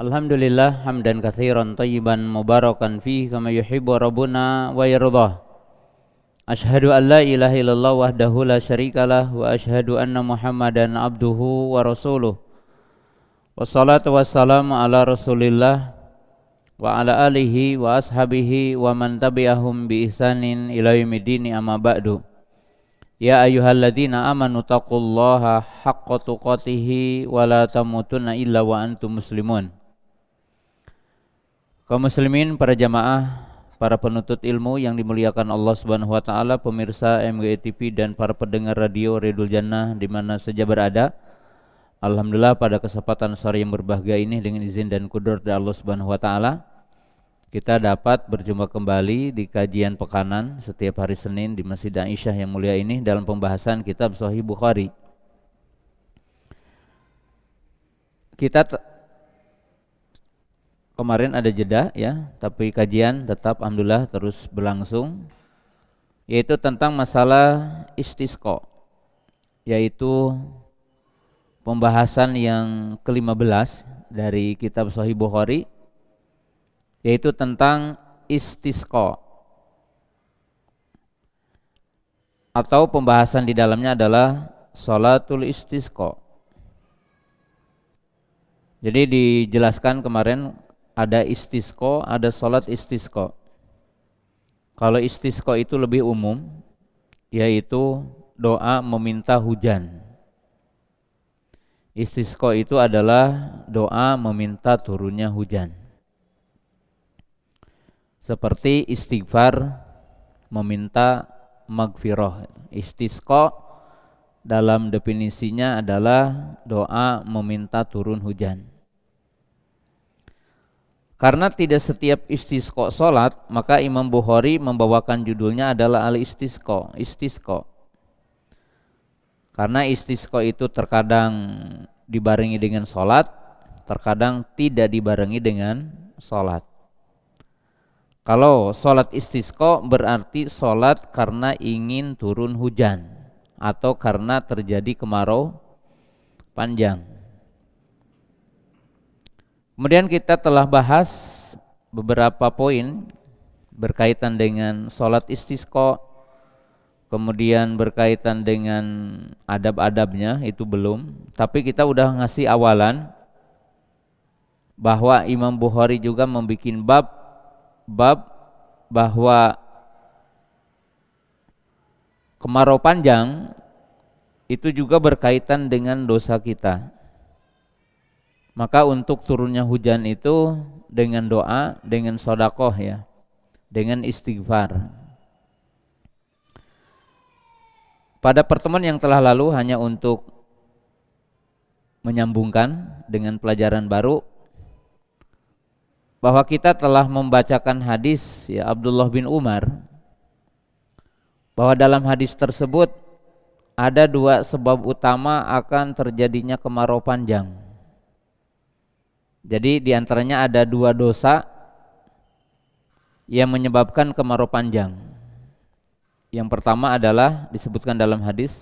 Alhamdulillah hamdan katsiran tayyiban mubarakan fihi kama yuhibbu rabbuna wa yardah. Asyhadu an la ilaha illallah wahdahu la syarikalah wa asyhadu anna Muhammadan abduhu wa rasuluh. Wassalatu wassalamu ala Rasulillah wa ala alihi wa ashabihi wa man tabi'ahum bi ihsanin ila yaumiddin amma ba'du. Ya ayyuhalladzina amanu taqullaha haqqa tuqatih wa la tamutunna illa wa antum muslimun. Kaum muslimin, para jamaah, para penuntut ilmu yang dimuliakan Allah Subhanahu wa taala, pemirsa MGI TV dan para pendengar radio Ridul Jannah di mana saja berada. Alhamdulillah pada kesempatan sore yang berbahagia ini dengan izin dan kudrat dari Allah Subhanahu wa taala kita dapat berjumpa kembali di kajian pekanan setiap hari Senin di Masjid Aisyah yang mulia ini dalam pembahasan kitab Sahih Bukhari. Kemarin ada jeda ya, tapi kajian tetap alhamdulillah terus berlangsung, yaitu tentang masalah istisqa, yaitu pembahasan yang ke-15 dari kitab Sahih Bukhari, yaitu tentang istisqa, atau pembahasan di dalamnya adalah sholatul istisqa. Jadi dijelaskan kemarin ada istisqa, ada sholat istisqa. Kalau istisqa itu lebih umum, yaitu doa meminta hujan. Istisqa itu adalah doa meminta turunnya hujan. Seperti istighfar meminta maghfirah. Istisqa dalam definisinya adalah doa meminta turun hujan. Karena tidak setiap istisqa salat, maka Imam Bukhari membawakan judulnya adalah al-istisqa, istisqa. Karena istisqa itu terkadang dibarengi dengan salat, terkadang tidak dibarengi dengan salat. Kalau salat istisqa berarti salat karena ingin turun hujan atau karena terjadi kemarau panjang. Kemudian kita telah bahas beberapa poin berkaitan dengan sholat istisqa, kemudian berkaitan dengan adab-adabnya itu belum, tapi kita udah ngasih awalan bahwa Imam Bukhari juga membuat bab bahwa kemarau panjang itu juga berkaitan dengan dosa kita. Maka untuk turunnya hujan itu dengan doa, dengan sedekah ya, dengan istighfar. Pada pertemuan yang telah lalu hanya untuk menyambungkan dengan pelajaran baru bahwa kita telah membacakan hadis ya Abdullah bin Umar, bahwa dalam hadis tersebut ada dua sebab utama akan terjadinya kemarau panjang. Jadi diantaranya ada dua dosa yang menyebabkan kemarau panjang. Yang pertama adalah disebutkan dalam hadis,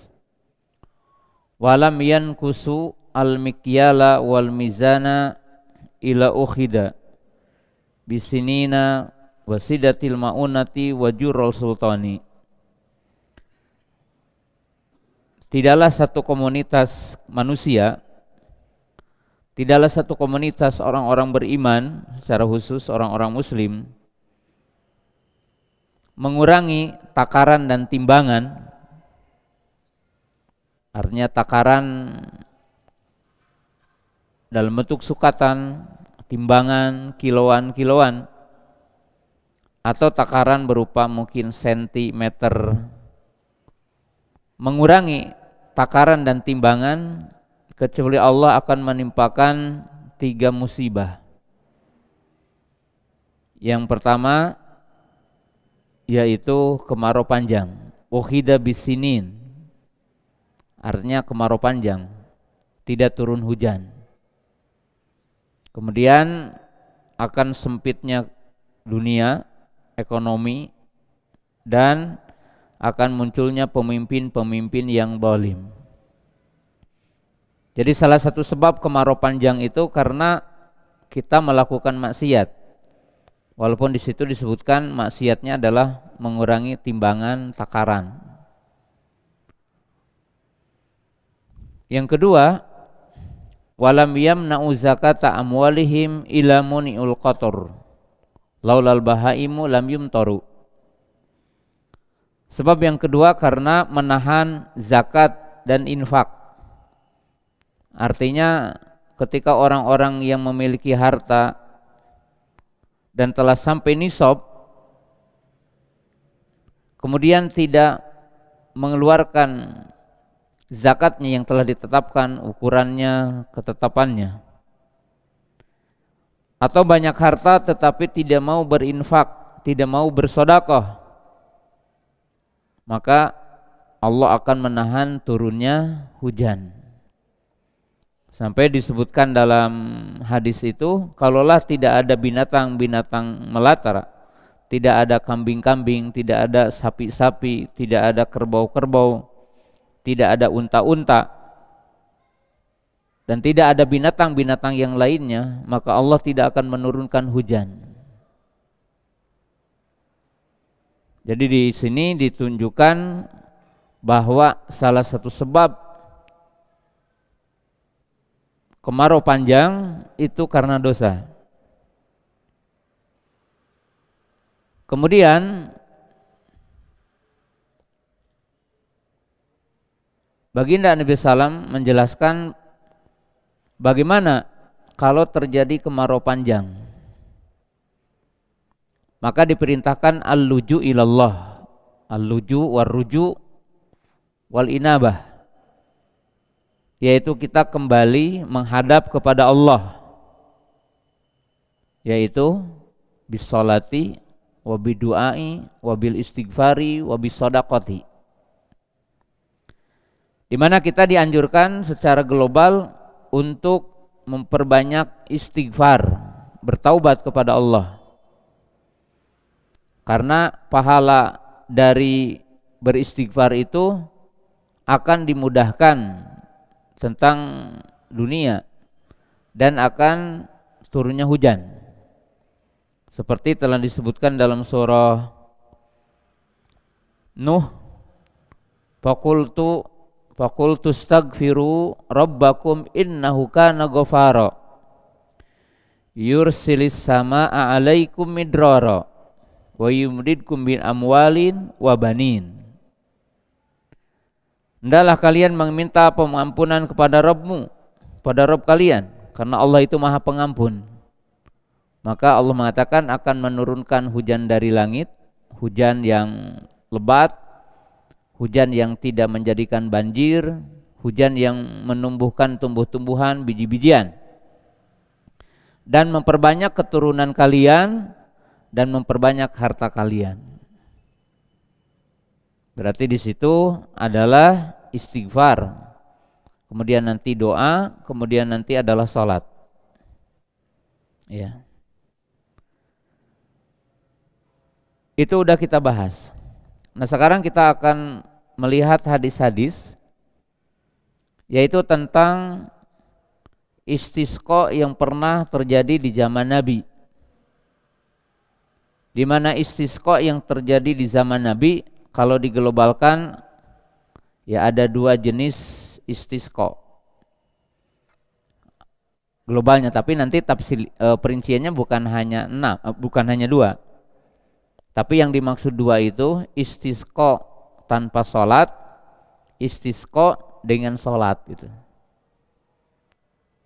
walam yankusu al-mikyala wal mizana ila ukhida bisinina wasidatil maunati wajurul sultani. Tidaklah satu komunitas manusia, tidaklah satu komunitas orang-orang beriman secara khusus orang-orang muslim mengurangi takaran dan timbangan. Artinya takaran dalam bentuk sukatan, timbangan kiloan-kiloan, atau takaran berupa mungkin sentimeter. Mengurangi takaran dan timbangan kecuali Allah akan menimpakan 3 musibah. Yang pertama yaitu kemarau panjang, ukhida bisinin, artinya kemarau panjang, tidak turun hujan. Kemudian akan sempitnya dunia, ekonomi, dan akan munculnya pemimpin-pemimpin yang zalim. Jadi salah satu sebab kemarau panjang itu karena kita melakukan maksiat. Walaupun di situ disebutkan maksiatnya adalah mengurangi timbangan takaran. Yang kedua, walam yamna'u zakata amwalihim ila muni'ul qatar laulal bahaimu lam yumtaru. Sebab yang kedua karena menahan zakat dan infak. Artinya ketika orang-orang yang memiliki harta dan telah sampai nisab kemudian tidak mengeluarkan zakatnya yang telah ditetapkan ukurannya, ketetapannya, atau banyak harta tetapi tidak mau berinfak, tidak mau bersedekah, maka Allah akan menahan turunnya hujan. Sampai disebutkan dalam hadis itu, kalaulah tidak ada binatang-binatang melata, tidak ada kambing-kambing, tidak ada sapi-sapi, tidak ada kerbau-kerbau, tidak ada unta-unta, dan tidak ada binatang-binatang yang lainnya, maka Allah tidak akan menurunkan hujan. Jadi di sini ditunjukkan bahwa salah satu sebab kemarau panjang itu karena dosa. Kemudian Baginda Nabi Sallam menjelaskan bagaimana kalau terjadi kemarau panjang. Maka diperintahkan al-luju ilallah, al-luju war-ruju wal inabah, yaitu kita kembali menghadap kepada Allah, yaitu bisolati wa biduai wa bil istighfari wa bisadaqati, di mana kita dianjurkan secara global untuk memperbanyak istighfar, bertaubat kepada Allah, karena pahala dari beristighfar itu akan dimudahkan tentang dunia dan akan turunnya hujan, seperti telah disebutkan dalam surah Nuh, Faqultu astaghfiru rabbakum innahu kana ghafara yursilis samaa'a 'alaikum midrara wa yumdidkum bin amwalin wa banin. Hendaklah kalian meminta pengampunan kepada Rabbmu, pada Rabb kalian, karena Allah itu Maha Pengampun. Maka Allah mengatakan akan menurunkan hujan dari langit, hujan yang lebat, hujan yang tidak menjadikan banjir, hujan yang menumbuhkan tumbuh-tumbuhan, biji-bijian, dan memperbanyak keturunan kalian dan memperbanyak harta kalian. Berarti di situ adalah istighfar, kemudian nanti doa, kemudian nanti adalah salat. Ya. Itu udah kita bahas. Nah, sekarang kita akan melihat hadis-hadis, yaitu tentang istisqa yang pernah terjadi di zaman Nabi. Di mana istisqa yang terjadi di zaman Nabi, kalau diglobalkan ya ada dua jenis istisqa globalnya, tapi nanti perinciannya bukan hanya dua, tapi yang dimaksud dua itu istisqa tanpa sholat, istisqa dengan sholat gitu.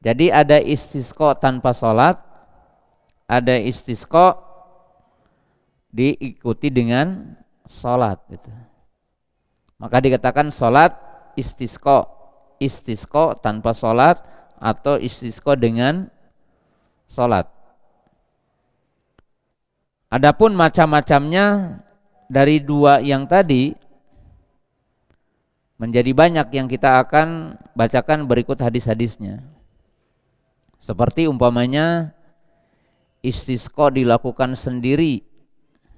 Jadi ada istisqa tanpa sholat, ada istisqa diikuti dengan sholat gitu. Maka dikatakan sholat istisqa, istisqa tanpa sholat atau istisqa dengan sholat. Adapun macam-macamnya dari dua yang tadi menjadi banyak yang kita akan bacakan berikut hadis-hadisnya. Seperti umpamanya istisqa dilakukan sendiri,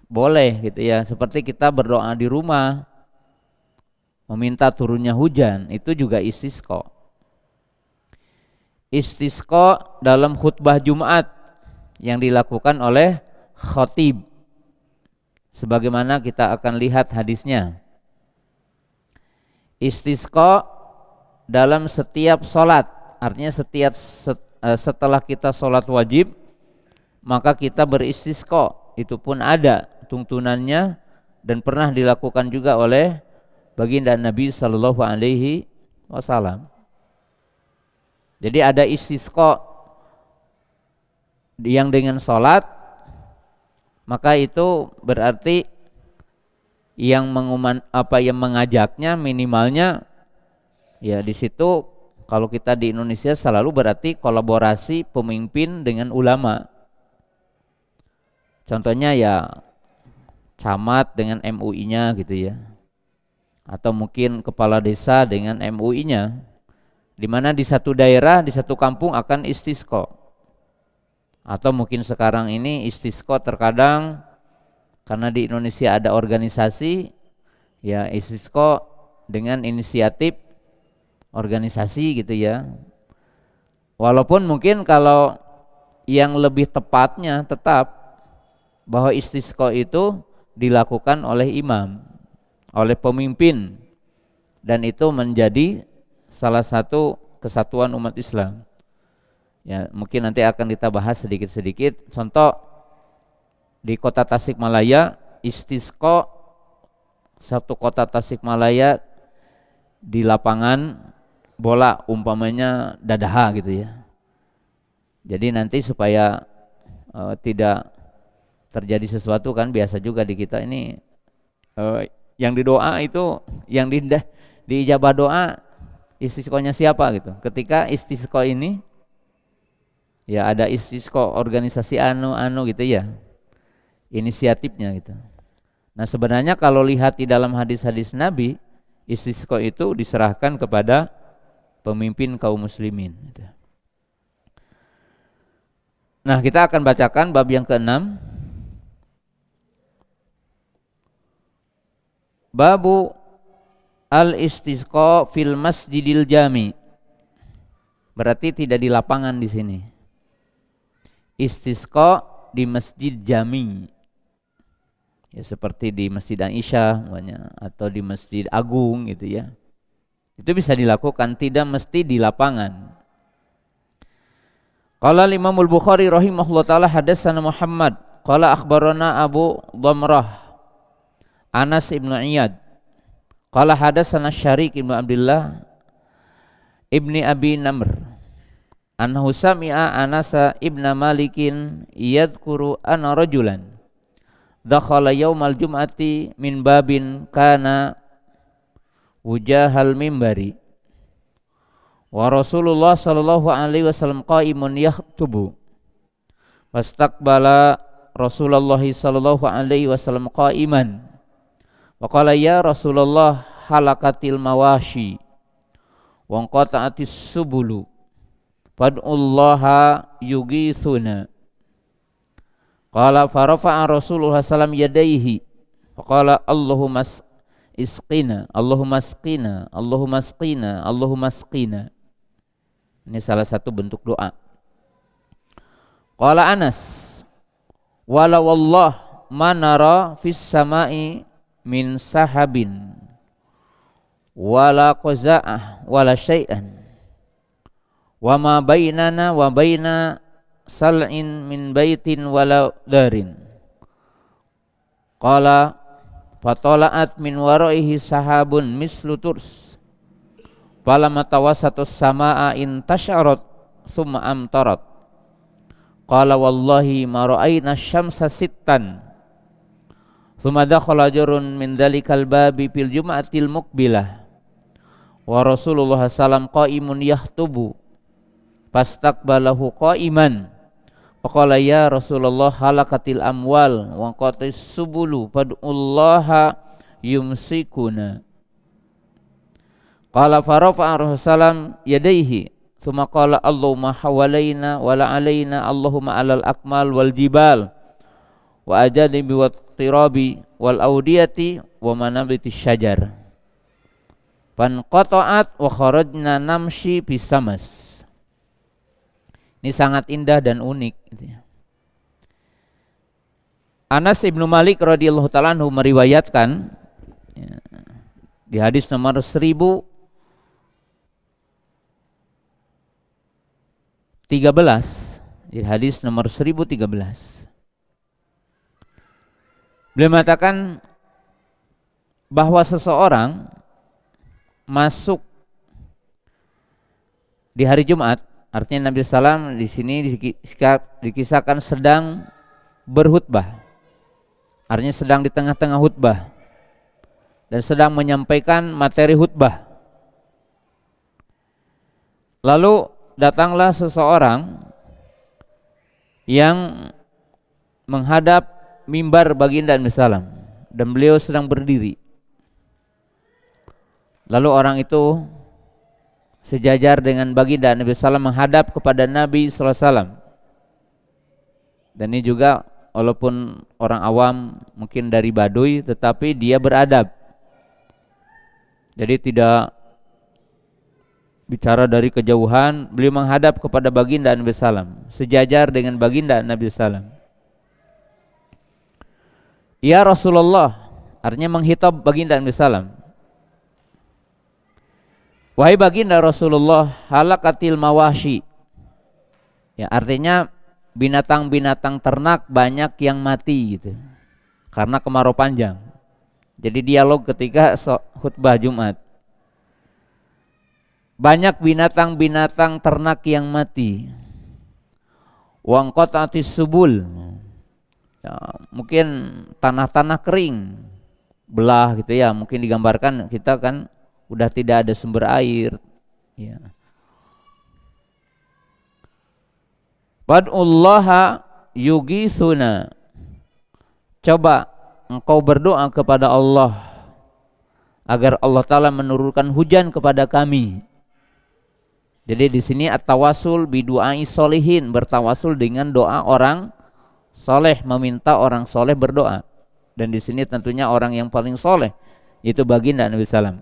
boleh gitu ya, seperti kita berdoa di rumah meminta turunnya hujan, itu juga istisqa. Istisqa dalam khutbah Jumat yang dilakukan oleh khatib, sebagaimana kita akan lihat hadisnya. Istisqa dalam setiap sholat, artinya setelah kita sholat wajib, maka kita beristisqa. Itu pun ada tuntunannya dan pernah dilakukan juga oleh baginda Nabi Sallallahu Alaihi Wasallam. Jadi ada istisqa yang dengan sholat, maka itu berarti yang mengajaknya minimalnya ya di situ. Kalau kita di Indonesia selalu berarti kolaborasi pemimpin dengan ulama. Contohnya ya camat dengan MUI-nya gitu ya, atau mungkin kepala desa dengan MUI-nya, di mana di satu daerah, di satu kampung akan istisqa. Atau mungkin sekarang ini istisqa terkadang karena di Indonesia ada organisasi, ya istisqa dengan inisiatif organisasi gitu ya. Walaupun mungkin kalau yang lebih tepatnya tetap bahwa istisqa itu dilakukan oleh imam, oleh pemimpin, dan itu menjadi salah satu kesatuan umat Islam. Ya, mungkin nanti akan kita bahas sedikit-sedikit. Contoh di kota Tasikmalaya, istisqa satu kota Tasikmalaya di lapangan bola umpamanya Dadaha gitu ya. Jadi nanti supaya tidak terjadi sesuatu, kan biasa juga di kita ini yang didoa itu, yang diijabah doa istisqanya siapa gitu. Ketika istisqa ini ya ada istisqa organisasi anu gitu ya, inisiatifnya gitu. Nah sebenarnya kalau lihat di dalam hadis-hadis Nabi, istisqa itu diserahkan kepada pemimpin kaum muslimin gitu. Nah kita akan bacakan bab yang ke-6. Babu al-istisqa fil masjidil jami. Berarti tidak di lapangan di sini. Istisqa di masjid jami. Ya seperti di Masjid Aisyah atau di Masjid Agung gitu ya. Itu bisa dilakukan, tidak mesti di lapangan. Qala Imam Al-Bukhari rahimahullah taala hadatsana Muhammad qala akhbarana Abu Dhamrah Anas ibn Iyad qala hadatsana Syarik ibn Abdullah ibni Abi Namr annahu sami'a Anas ibn Malikin yadhkuru anna rajulan dakhala yaumal jum'ati min babin kana wujahal mimbari wa Rasulullah sallallahu alaihi wasallam qaimun yakhutubu fastaqbala Rasulullah sallallahu alaihi wasallam qaiman wa qala ya Rasulullah halakatil mawashi wa qata'atis subulu fad'ullaha yughithuna qala farafa'a Rasulullah sallam yadayhi wa qala Allahumma isqina Allahumma isqina Allahumma isqina Allahumma isqina. Ini salah satu bentuk doa. Qala Anas wala wallah ma nara fis samai min sahabin wala qaza'ah wala syai'an wa ma bainana wa baina sal'in min baitin wala darin. Qala fatola'at min waraihi sahabun mislu turs falamma tawassatus samaa intasharat summa amtarat. Qala wallahi ma ra'ayna syamsa sittan summa dakhala jarun min dalikal babi fil jum'atil muqbilah wa Rasulullah sallam qaimun yahtubu fastaqbalahu qaiman faqala ya Rasulullah halakatil amwal wa qatis subulu fad'ullaha yumsikuna. Qala farafa'a Rasulullah yadayhi thumma qala Allahumma hawalaina wala alaina Allahumma alal akmal wal jibal wa ajadibi wat tirabi wal audiyati wa manabitis syajar fanqata'at wa kharajna namshi bisamas. Ini sangat indah dan unik gitu ya. Anas ibnu Malik radhiyallahu taala anhu meriwayatkan ya, di hadis nomor 1013, di hadis nomor 1013, beliau mengatakan bahwa seseorang masuk di hari Jumat, artinya Nabi SAW di sini dikisahkan sedang berkhutbah, artinya sedang di tengah-tengah khutbah dan sedang menyampaikan materi khutbah. Lalu datanglah seseorang yang menghadap mimbar baginda Nabi SAW dan beliau sedang berdiri. Lalu orang itu sejajar dengan baginda Nabi SAW menghadap kepada Nabi SAW. Dan ini juga walaupun orang awam mungkin dari Baduy, tetapi dia beradab. Jadi tidak bicara dari kejauhan, beliau menghadap kepada baginda Nabi SAW, sejajar dengan baginda Nabi SAW. Ya Rasulullah, artinya menghitab baginda Nabi SAW. Wahai baginda Rasulullah, halakatil mawashi. Ya, artinya binatang-binatang ternak banyak yang mati gitu, karena kemarau panjang. Jadi dialog ketika khutbah Jumat. Banyak binatang-binatang ternak yang mati. Wangqatatis subul. Ya, mungkin tanah-tanah kering, belah gitu ya, mungkin digambarkan kita kan udah tidak ada sumber air ya. Wad'ullaha yugisuna. Coba engkau berdoa kepada Allah agar Allah Ta'ala menurunkan hujan kepada kami. Jadi di sini at-tawassul bidu'ai solihin, bertawasul dengan doa orang soleh, meminta orang soleh berdoa. Dan di sini tentunya orang yang paling soleh itu baginda Nabi SAW.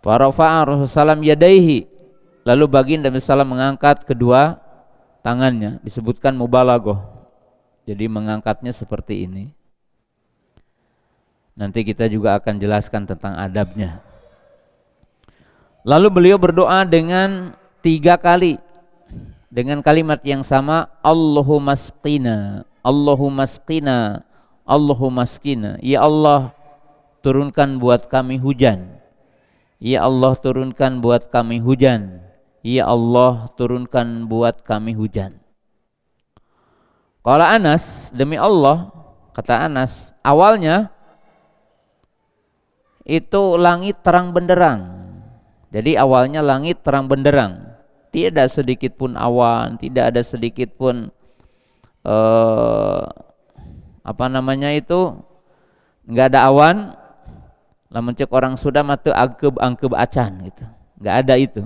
Farafa'a Rasulullah yadaihi, lalu baginda Nabi SAW mengangkat kedua tangannya, disebutkan mubalaghah. Jadi mengangkatnya seperti ini. Nanti kita juga akan jelaskan tentang adabnya. Lalu beliau berdoa dengan 3 kali dengan kalimat yang sama, Allahumma asqina, Allahumma asqina, Allahumma asqina. Ya Allah, turunkan buat kami hujan. Ya Allah, turunkan buat kami hujan. Ya Allah, turunkan buat kami hujan. Qala Anas, demi Allah, kata Anas, awalnya itu langit terang benderang. Jadi awalnya langit terang benderang, tidak sedikit pun awan, tidak ada sedikit pun nggak ada awan. Lamun cek orang sudah matu angkeb acan gitu, nggak ada itu.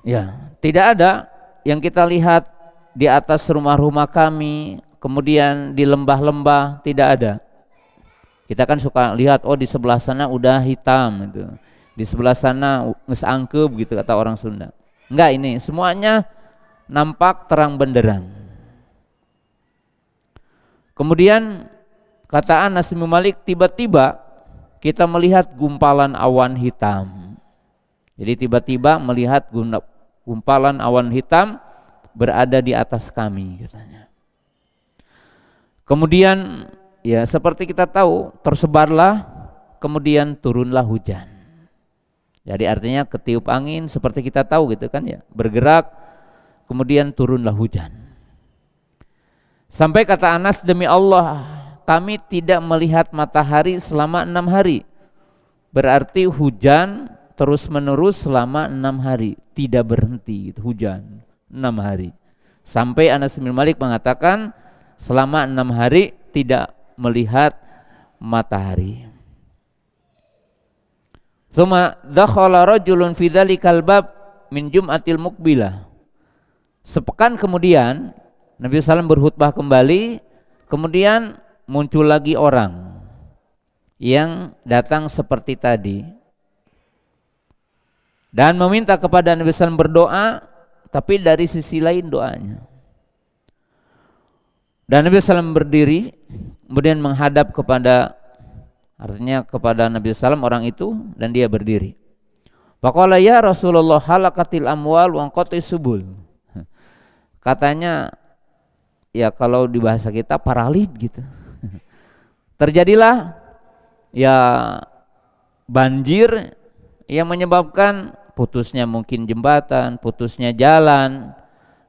Ya, tidak ada yang kita lihat di atas rumah-rumah kami, kemudian di lembah-lembah, tidak ada. Kita kan suka lihat, oh di sebelah sana udah hitam gitu, di sebelah sana nges angkeb gitu kata orang Sunda. Enggak, ini semuanya nampak terang benderang. Kemudian kata Anas bin Malik, tiba-tiba kita melihat gumpalan awan hitam. Jadi tiba-tiba melihat gumpalan awan hitam berada di atas kami katanya. Kemudian ya seperti kita tahu, tersebarlah, kemudian turunlah hujan. Jadi artinya ketiup angin seperti kita tahu gitu kan ya, bergerak, kemudian turunlah hujan. Sampai kata Anas, demi Allah kami tidak melihat matahari selama 6 hari. Berarti hujan terus menerus selama 6 hari, tidak berhenti gitu, hujan 6 hari. Sampai Anas bin Malik mengatakan selama 6 hari tidak melihat matahari. Tsumma dakhala rajulun fi dzalikal bab min jum'atil muqbilah. Sepekan kemudian Nabi SAW berkhutbah kembali, kemudian muncul lagi orang yang datang seperti tadi dan meminta kepada Nabi SAW berdoa, tapi dari sisi lain doanya. Dan Nabi SAW berdiri, kemudian menghadap kepada, artinya kepada Nabi SAW orang itu, dan dia berdiri. Faqala ya Rasulullah halakatil amwal wa qati subul. Katanya, ya kalau di bahasa kita paralit gitu. Terjadilah ya banjir yang menyebabkan putusnya mungkin jembatan, putusnya jalan.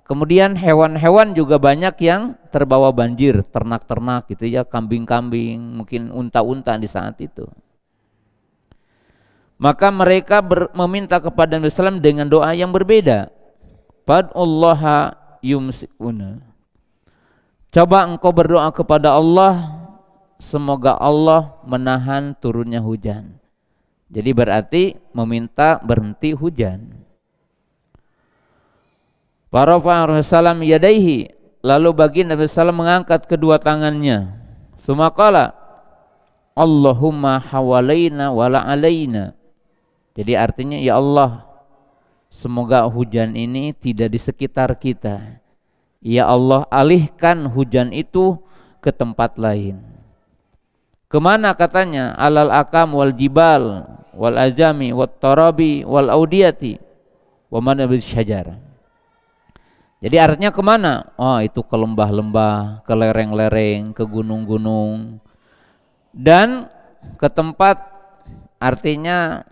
Kemudian hewan-hewan juga banyak yang terbawa banjir, ternak-ternak gitu ya, kambing-kambing, mungkin unta-unta di saat itu. Maka mereka meminta kepada Nabi SAW dengan doa yang berbeda. Fad'ullaha yumsikuna. Coba engkau berdoa kepada Allah, semoga Allah menahan turunnya hujan. Jadi berarti meminta berhenti hujan. Farafa'a Rasulullah yadaihi, lalu baginda Nabi SAW mengangkat kedua tangannya. Sumaqala Allahumma hawalaina wala alaina. Jadi artinya ya Allah, semoga hujan ini tidak di sekitar kita. Ya Allah, alihkan hujan itu ke tempat lain. Kemana katanya? Alal akam wal jibal wal ajami wat tarabi wal audiyati wa manabil syajar. Jadi artinya kemana? Oh, itu ke lembah-lembah, ke lereng-lereng, ke gunung-gunung, dan ke tempat artinya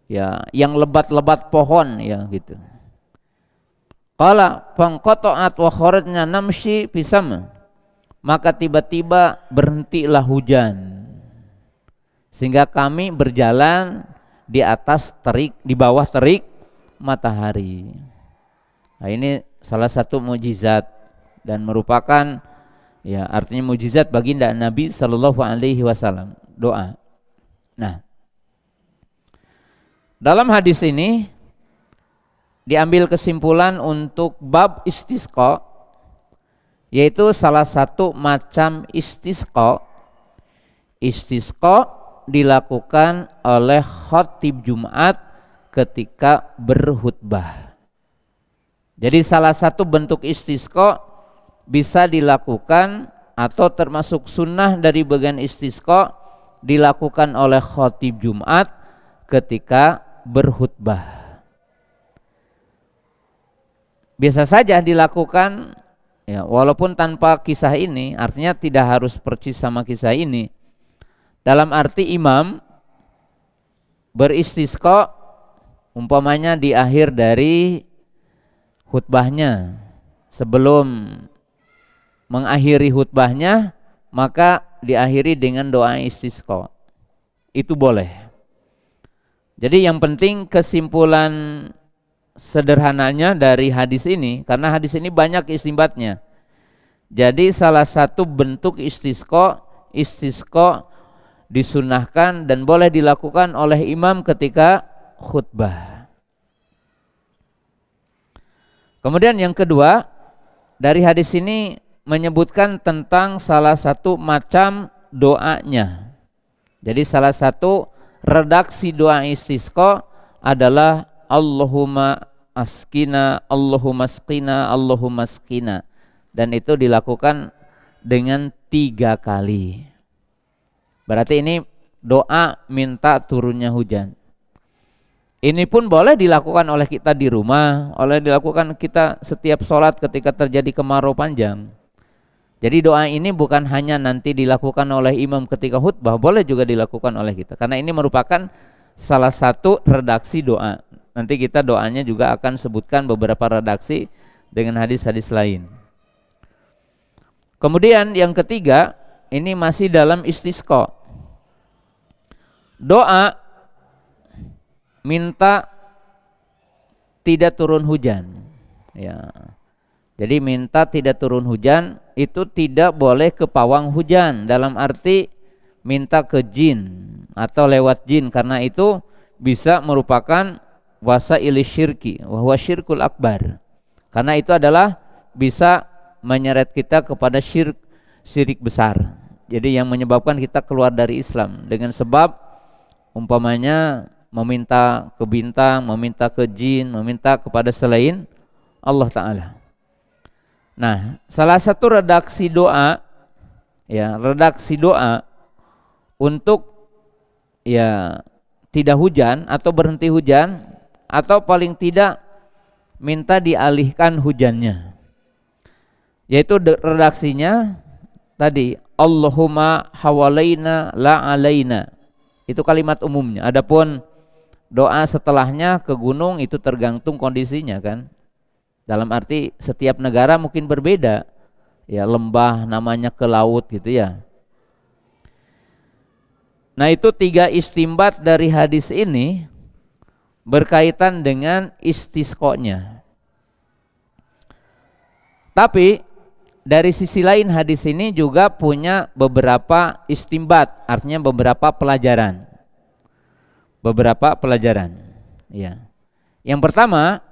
ya yang lebat-lebat pohon ya gitu. Qala fangqata'at wa kharajna namshi fisam. Maka tiba-tiba berhentilah hujan, sehingga kami berjalan di atas terik, di bawah terik matahari. Nah, ini salah satu mukjizat dan merupakan ya artinya mukjizat baginda Nabi Shallallahu Alaihi Wasallam, doa. Nah, dalam hadis ini diambil kesimpulan untuk bab istisqa, yaitu salah satu macam istisqa. Istisqa dilakukan oleh khatib Jumat ketika berkhutbah. Jadi salah satu bentuk istisqa bisa dilakukan atau termasuk sunnah dari bagian istisqa dilakukan oleh khatib Jumat ketika berkhutbah. Biasa saja dilakukan ya, walaupun tanpa kisah ini, artinya tidak harus persis sama kisah ini. Dalam arti imam beristisqa umpamanya di akhir dari khutbahnya, sebelum mengakhiri khutbahnya maka diakhiri dengan doa istisqa. Itu boleh. Jadi yang penting kesimpulan sederhananya dari hadis ini, karena hadis ini banyak istinbatnya. Jadi salah satu bentuk istisqa disunahkan dan boleh dilakukan oleh imam ketika khutbah. Kemudian yang kedua, dari hadis ini menyebutkan tentang salah satu macam doanya. Jadi salah satu redaksi doa istisqa adalah Allahumma askina, Allahumma askina, Allahumma askina. Dan itu dilakukan dengan 3 kali. Berarti ini doa minta turunnya hujan. Ini pun boleh dilakukan oleh kita di rumah, oleh dilakukan kita setiap sholat ketika terjadi kemarau panjang. Jadi doa ini bukan hanya nanti dilakukan oleh imam ketika khutbah, boleh juga dilakukan oleh kita. Karena ini merupakan salah satu redaksi doa. Nanti kita doanya juga akan sebutkan beberapa redaksi dengan hadis-hadis lain. Kemudian yang ketiga, ini masih dalam istisqa. Doa minta tidak turun hujan ya. Jadi minta tidak turun hujan itu tidak boleh ke pawang hujan, dalam arti minta ke jin atau lewat jin, karena itu bisa merupakan wasail syirki wa huwa syirkul akbar. Karena itu adalah bisa menyeret kita kepada syirik besar. Jadi yang menyebabkan kita keluar dari Islam dengan sebab umpamanya meminta ke bintang, meminta ke jin, meminta kepada selain Allah Ta'ala. Nah, salah satu redaksi doa, ya, redaksi doa untuk ya tidak hujan atau berhenti hujan atau paling tidak minta dialihkan hujannya, yaitu redaksinya tadi Allahumma hawalaina la alaina. Itu kalimat umumnya. Adapun doa setelahnya ke gunung itu tergantung kondisinya kan. Dalam arti setiap negara mungkin berbeda. Ya, lembah namanya ke laut gitu ya. Nah, itu 3 istimbat dari hadis ini berkaitan dengan istisqonya. Tapi dari sisi lain hadis ini juga punya beberapa istimbat, artinya beberapa pelajaran. Beberapa pelajaran. Ya. Yang pertama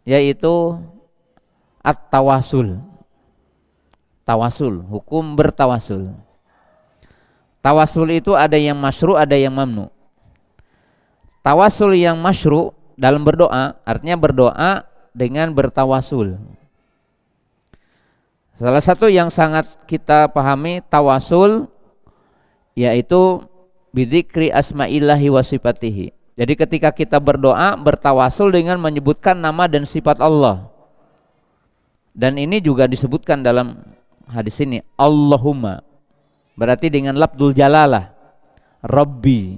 yaitu at-tawasul. Tawasul, hukum bertawasul. Tawasul itu ada yang masyru', ada yang mamnu. Tawasul yang masyru' dalam berdoa artinya berdoa dengan bertawasul. Salah satu yang sangat kita pahami tawasul yaitu bidzikri asma'illahi wa sifatihi. Jadi ketika kita berdoa bertawasul dengan menyebutkan nama dan sifat Allah. Dan ini juga disebutkan dalam hadis ini Allahumma. Berarti dengan lafdzul jalalah. Rabbi.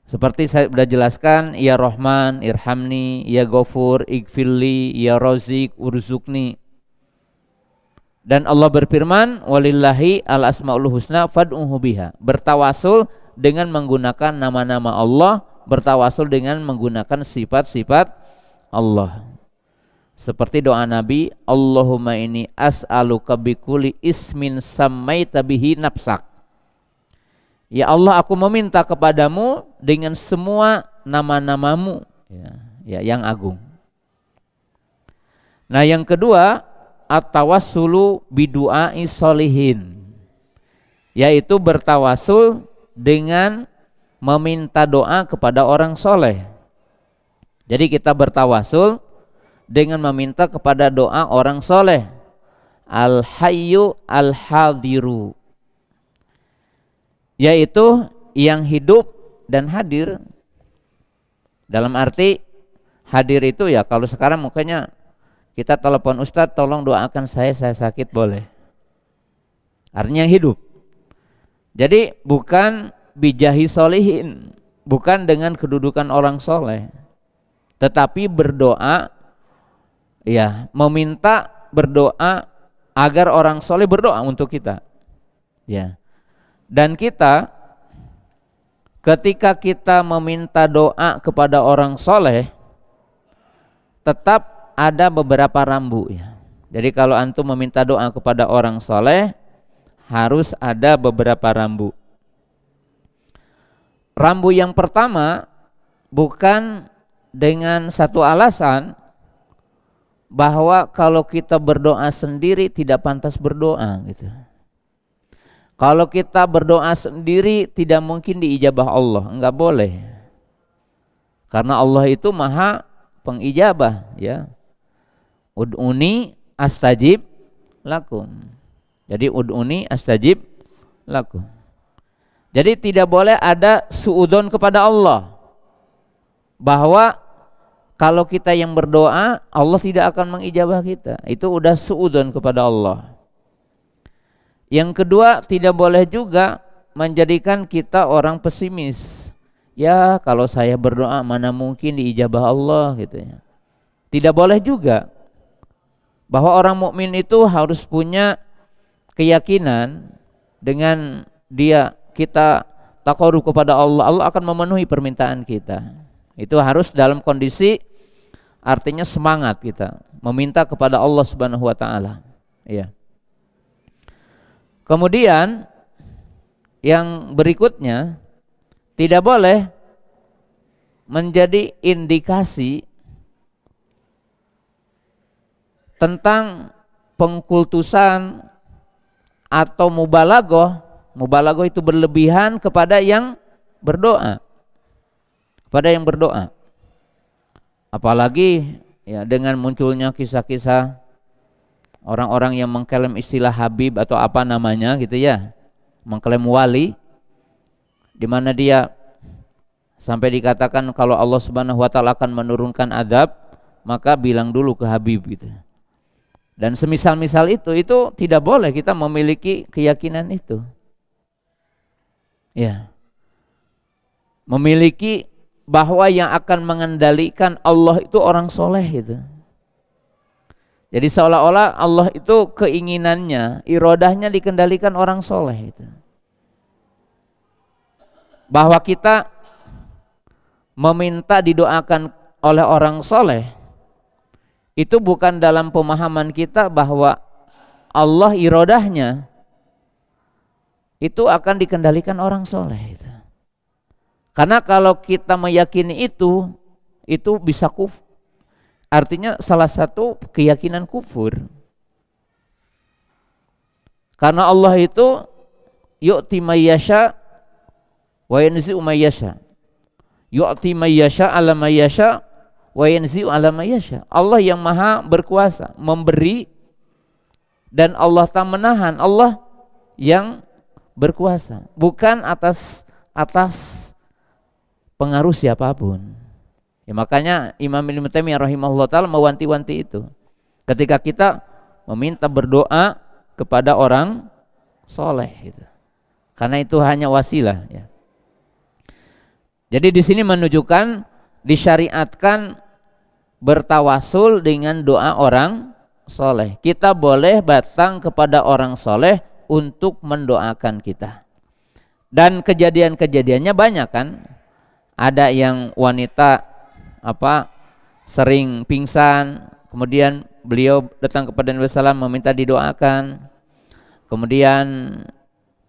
Seperti saya sudah jelaskan, ya Rahman, irhamni, ya Ghafur, igfirli, ya Razik, urzukni. Dan Allah berfirman, walillahi al-asmaul husna fad'uhu biha. Bertawasul dengan menggunakan nama-nama Allah, bertawasul dengan menggunakan sifat-sifat Allah. Seperti doa Nabi, Allahumma inni as'aluka bikulli ismin sammaita bihi nafsak. Ya Allah, aku meminta kepadamu dengan semua nama-namamu ya, yang agung. Nah, yang kedua, at-tawassulu bidu'ai sholihin, yaitu bertawasul dengan meminta doa kepada orang soleh. Jadi kita bertawasul dengan meminta kepada doa orang soleh. Al-hayyu al-hadiru, yaitu yang hidup dan hadir. Dalam arti hadir itu ya kalau sekarang mukanya kita telepon Ustadz tolong doakan saya sakit, boleh. Artinya yang hidup. Jadi bukan bijahi solihin, bukan dengan kedudukan orang soleh, tetapi berdoa ya, meminta berdoa agar orang soleh berdoa untuk kita ya. Dan kita ketika kita meminta doa kepada orang soleh tetap ada beberapa rambu ya. Jadi kalau antum meminta doa kepada orang soleh harus ada beberapa rambu. Rambu yang pertama bukan dengan satu alasan bahwa kalau kita berdoa sendiri tidak pantas berdoa gitu. Kalau kita berdoa sendiri tidak mungkin diijabah Allah, enggak boleh. Karena Allah itu maha pengijabah ya. Ud'uni astajib lakum. Jadi ud'uni astajib lakum. Jadi tidak boleh ada suudzon kepada Allah bahwa kalau kita yang berdoa Allah tidak akan mengijabah kita. Itu udah suudzon kepada Allah. Yang kedua, tidak boleh juga menjadikan kita orang pesimis. Ya kalau saya berdoa mana mungkin diijabah Allah gitu ya. Tidak boleh juga. Bahwa orang mukmin itu harus punya keyakinan dengan kita taqarrub kepada Allah, Allah akan memenuhi permintaan kita. Itu harus dalam kondisi artinya semangat kita meminta kepada Allah Subhanahu wa taala. Ya. Kemudian yang berikutnya tidak boleh menjadi indikasi tentang pengkultusan atau mubalaghah. Mubalaghah itu berlebihan kepada yang berdoa. Kepada yang berdoa. Apalagi ya dengan munculnya kisah-kisah orang-orang yang mengklaim istilah Habib atau apa namanya gitu ya, mengklaim wali, di mana dia sampai dikatakan kalau Allah Subhanahu wa taala akan menurunkan azab, maka bilang dulu ke Habib gitu. Dan semisal-misal itu tidak boleh kita memiliki keyakinan itu. Ya. Memiliki bahwa yang akan mengendalikan Allah itu orang soleh gitu. Jadi seolah-olah Allah itu keinginannya, irodahnya dikendalikan orang soleh itu. Bahwa kita meminta didoakan oleh orang soleh, itu bukan dalam pemahaman kita bahwa Allah irodahnya itu akan dikendalikan orang soleh itu. Karena kalau kita meyakini itu bisa kufur. Artinya salah satu keyakinan kufur. Karena Allah itu yu'ti mayyasha wa yanzi'u mayyasha. Yu'ti mayyasha ala mayyasha wa yanzi'u ala mayyasha. Allah yang maha berkuasa memberi dan Allah tak menahan. Allah yang berkuasa, bukan atas pengaruh siapapun. Ya, makanya Imam Ibnu Taimiyah rahimahullah taala mewanti-wanti itu. Ketika kita meminta berdoa kepada orang soleh gitu. Karena itu hanya wasilah ya. Jadi di sini menunjukkan disyariatkan bertawasul dengan doa orang soleh. Kita boleh datang kepada orang soleh untuk mendoakan kita. Dan kejadian-kejadiannya banyak kan. Ada yang wanita sering pingsan, kemudian beliau datang kepada Nabi SAW meminta didoakan. Kemudian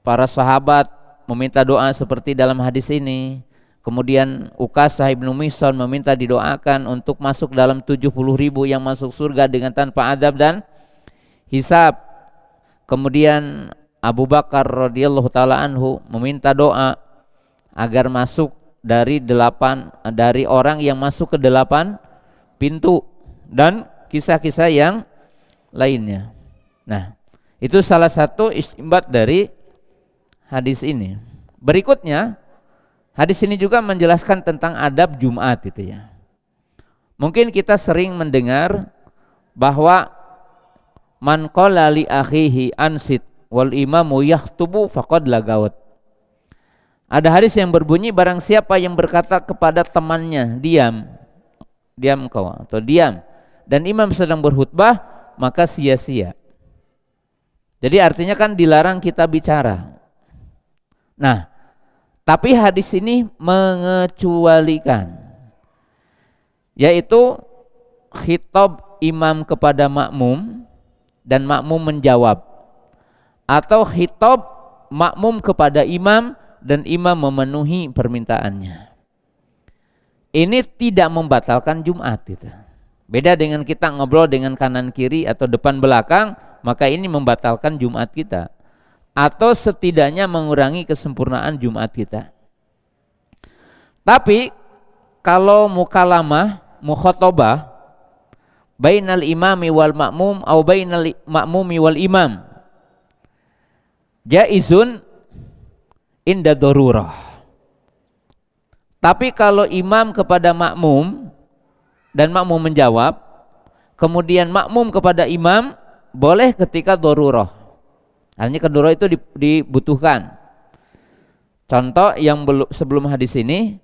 para sahabat meminta doa seperti dalam hadis ini. Kemudian Ukasah ibnu Mihsan meminta didoakan untuk masuk dalam 70.000 yang masuk surga dengan tanpa azab dan hisab. Kemudian Abu Bakar radhiyallahu taala anhu meminta doa agar masuk dari orang yang masuk ke 8 pintu dan kisah-kisah yang lainnya. Nah, itu salah satu istimbat dari hadis ini. Berikutnya, hadis ini juga menjelaskan tentang adab Jumat itu ya. Mungkin kita sering mendengar bahwa man qala li akhihi ansit wal imamu yaktubu faqad lagawat. Ada hadis yang berbunyi barang siapa yang berkata kepada temannya diam engkau atau diam dan imam sedang berkhutbah maka sia-sia. Jadi artinya kan dilarang kita bicara. Nah, tapi hadis ini mengecualikan, yaitu khitab imam kepada makmum dan makmum menjawab, atau khitab makmum kepada imam dan imam memenuhi permintaannya. Ini tidak membatalkan Jumat itu. Beda dengan kita ngobrol dengan kanan kiri atau depan belakang, maka ini membatalkan Jumat kita, atau setidaknya mengurangi kesempurnaan Jumat kita. Tapi kalau mukalamah, mukhatabah bainal imami wal makmum atau bainal makmumi wal imam jaizun inda darurah. Tapi kalau imam kepada makmum dan makmum menjawab, kemudian makmum kepada imam boleh ketika darurah. Artinya darurah itu dibutuhkan. Contoh yang sebelum hadis ini,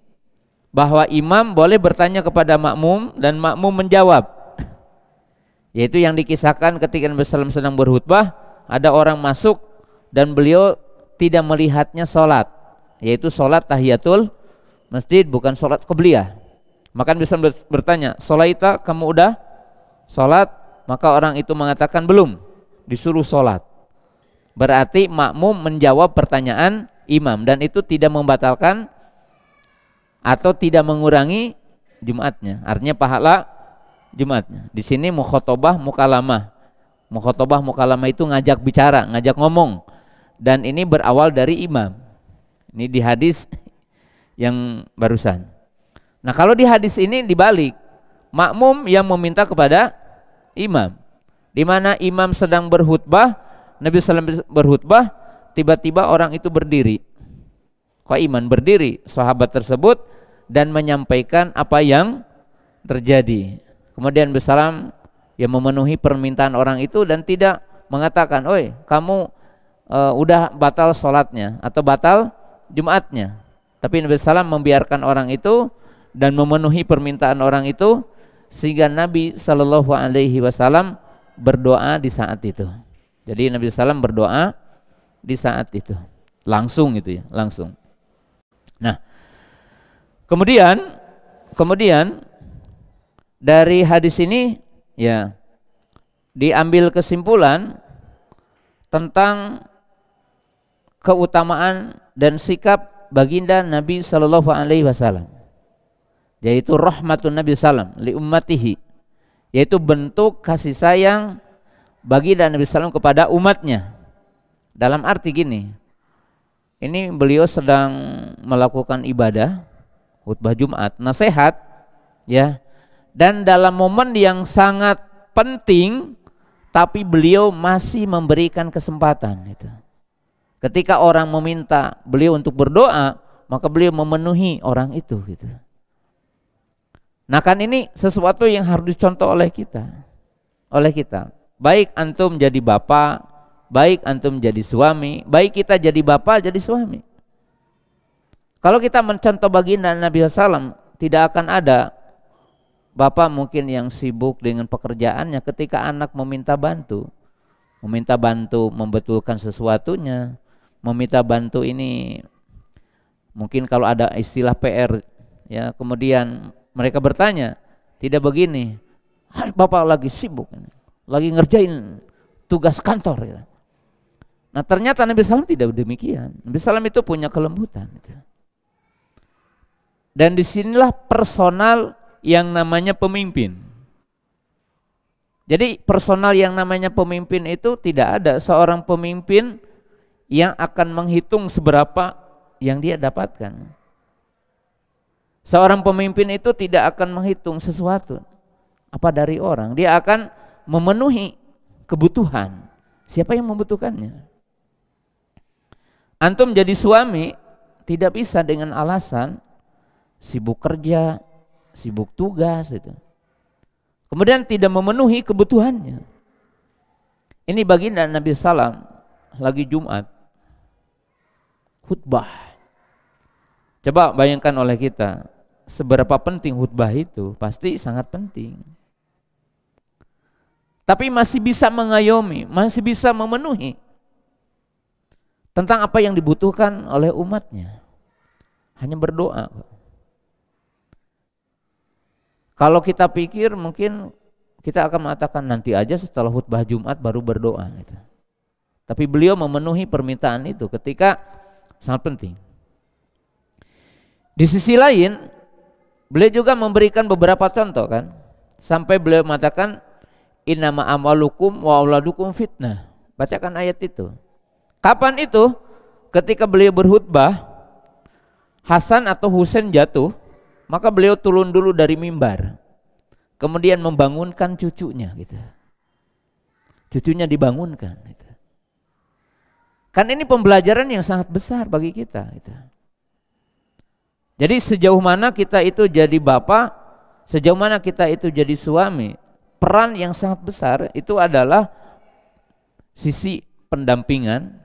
bahwa imam boleh bertanya kepada makmum dan makmum menjawab. Yaitu yang dikisahkan ketika Nabi SAW sedang berkhutbah, ada orang masuk dan beliau tidak melihatnya sholat, yaitu sholat tahiyatul masjid, bukan sholat qobliyah. Maka bisa bertanya, sholaita, kamu udah sholat? Maka orang itu mengatakan belum, disuruh sholat. Berarti makmum menjawab pertanyaan imam, dan itu tidak membatalkan atau tidak mengurangi Jumatnya, artinya pahala Jumatnya. Di sini mukhatabah mukalamah. Mukhatabah mukalamah itu ngajak bicara, ngajak ngomong. Dan ini berawal dari imam. Ini di hadis yang barusan. Nah, kalau di hadis ini dibalik, makmum yang meminta kepada imam. di mana imam sedang berkhutbah, Nabi SAW berkhutbah, tiba-tiba orang itu berdiri, qaiman, berdiri sahabat tersebut dan menyampaikan apa yang terjadi. Kemudian Nabi SAW yang memenuhi permintaan orang itu dan tidak mengatakan, "Oi, kamu udah batal sholatnya atau batal Jumatnya." Tapi Nabi SAW membiarkan orang itu dan memenuhi permintaan orang itu, sehingga Nabi SAW berdoa di saat itu. Jadi Nabi SAW berdoa di saat itu, langsung gitu ya, langsung. Nah, kemudian dari hadis ini ya diambil kesimpulan tentang keutamaan dan sikap baginda Nabi Shallallahu Alaihi Wasallam, yaitu rahmatun Nabi Sallam li ummatihi, yaitu bentuk kasih sayang baginda Nabi Sallam kepada umatnya. Dalam arti gini, ini beliau sedang melakukan ibadah khutbah Jumat, nasihat ya, dan dalam momen yang sangat penting, tapi beliau masih memberikan kesempatan itu. Ketika orang meminta beliau untuk berdoa, maka beliau memenuhi orang itu gitu. Nah kan ini sesuatu yang harus dicontoh oleh kita. Baik antum jadi bapak, baik antum jadi suami, baik kita jadi bapak jadi suami. Kalau kita mencontoh baginda Nabi SAW, tidak akan ada bapak mungkin yang sibuk dengan pekerjaannya ketika anak meminta bantu membetulkan sesuatunya, meminta bantu ini, mungkin kalau ada istilah PR ya, kemudian mereka bertanya, tidak begini, bapak lagi sibuk, lagi ngerjain tugas kantor ya. Nah ternyata Nabi SAW tidak demikian. Nabi SAW itu punya kelembutan gitu. Dan disinilah personal yang namanya pemimpin. Jadi personal yang namanya pemimpin itu tidak ada seorang pemimpin yang akan menghitung seberapa yang dia dapatkan. Seorang pemimpin itu tidak akan menghitung sesuatu apa dari orang. Dia akan memenuhi kebutuhan siapa yang membutuhkannya. Antum jadi suami tidak bisa dengan alasan sibuk kerja, sibuk tugas itu, kemudian tidak memenuhi kebutuhannya. Ini baginda Nabi Sallam lagi Jumat khutbah. Coba bayangkan oleh kita, seberapa penting khutbah itu, pasti sangat penting. Tapi masih bisa mengayomi, masih bisa memenuhi tentang apa yang dibutuhkan oleh umatnya. Hanya berdoa. Kalau kita pikir mungkin kita akan mengatakan nanti aja setelah khutbah Jumat baru berdoa gitu. Tapi beliau memenuhi permintaan itu ketika sangat penting. Di sisi lain beliau juga memberikan beberapa contoh kan. Sampai beliau mengatakan innama amalukum wa auladukum fitnah. Bacakan ayat itu. Kapan itu? Ketika beliau berkhutbah, Hasan atau Husain jatuh, maka beliau turun dulu dari mimbar, kemudian membangunkan cucunya gitu. Cucunya dibangunkan gitu. Kan ini pembelajaran yang sangat besar bagi kita gitu. Jadi sejauh mana kita itu jadi bapak, sejauh mana kita itu jadi suami, peran yang sangat besar itu adalah sisi pendampingan,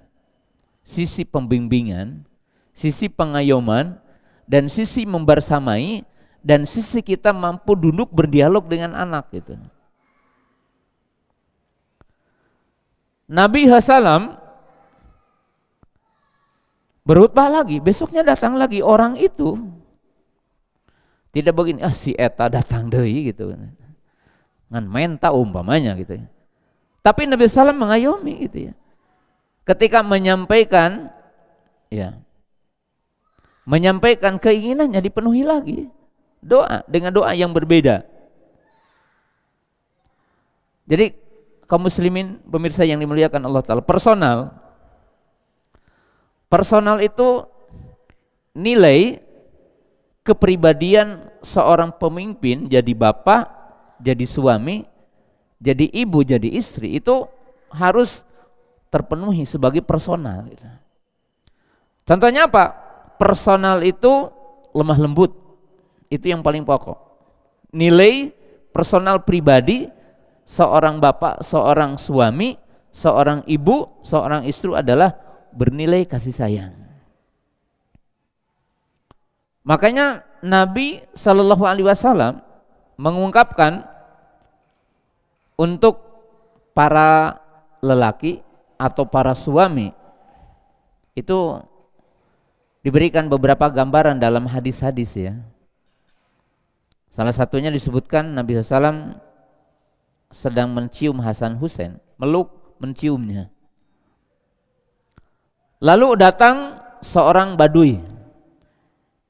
sisi pembimbingan, sisi pengayoman, dan sisi membersamai, dan sisi kita mampu duduk berdialog dengan anak gitu. Nabi Hasalam berkhutbah lagi, besoknya datang lagi orang itu. Tidak begini, si eta datang deui gitu. Ngan menta umpamanya gitu. Tapi Nabi Sallam mengayomi gitu ya. Ketika menyampaikan ya, menyampaikan keinginannya dipenuhi lagi. Doa dengan doa yang berbeda. Jadi kaum muslimin pemirsa yang dimuliakan Allah Ta'ala, personal itu nilai kepribadian seorang pemimpin, jadi bapak, jadi suami, jadi ibu, jadi istri itu harus terpenuhi sebagai personal gitu. Contohnya apa? Personal itu lemah lembut, itu yang paling pokok. Nilai personal pribadi seorang bapak, seorang suami, seorang ibu, seorang istri adalah bernilai kasih sayang. Makanya Nabi Shallallahu Alaihi Wasallam mengungkapkan untuk para lelaki atau para suami itu diberikan beberapa gambaran dalam hadis-hadis ya. Salah satunya disebutkan Nabi SAW sedang mencium Hasan Husain, meluk menciumnya. Lalu datang seorang badui.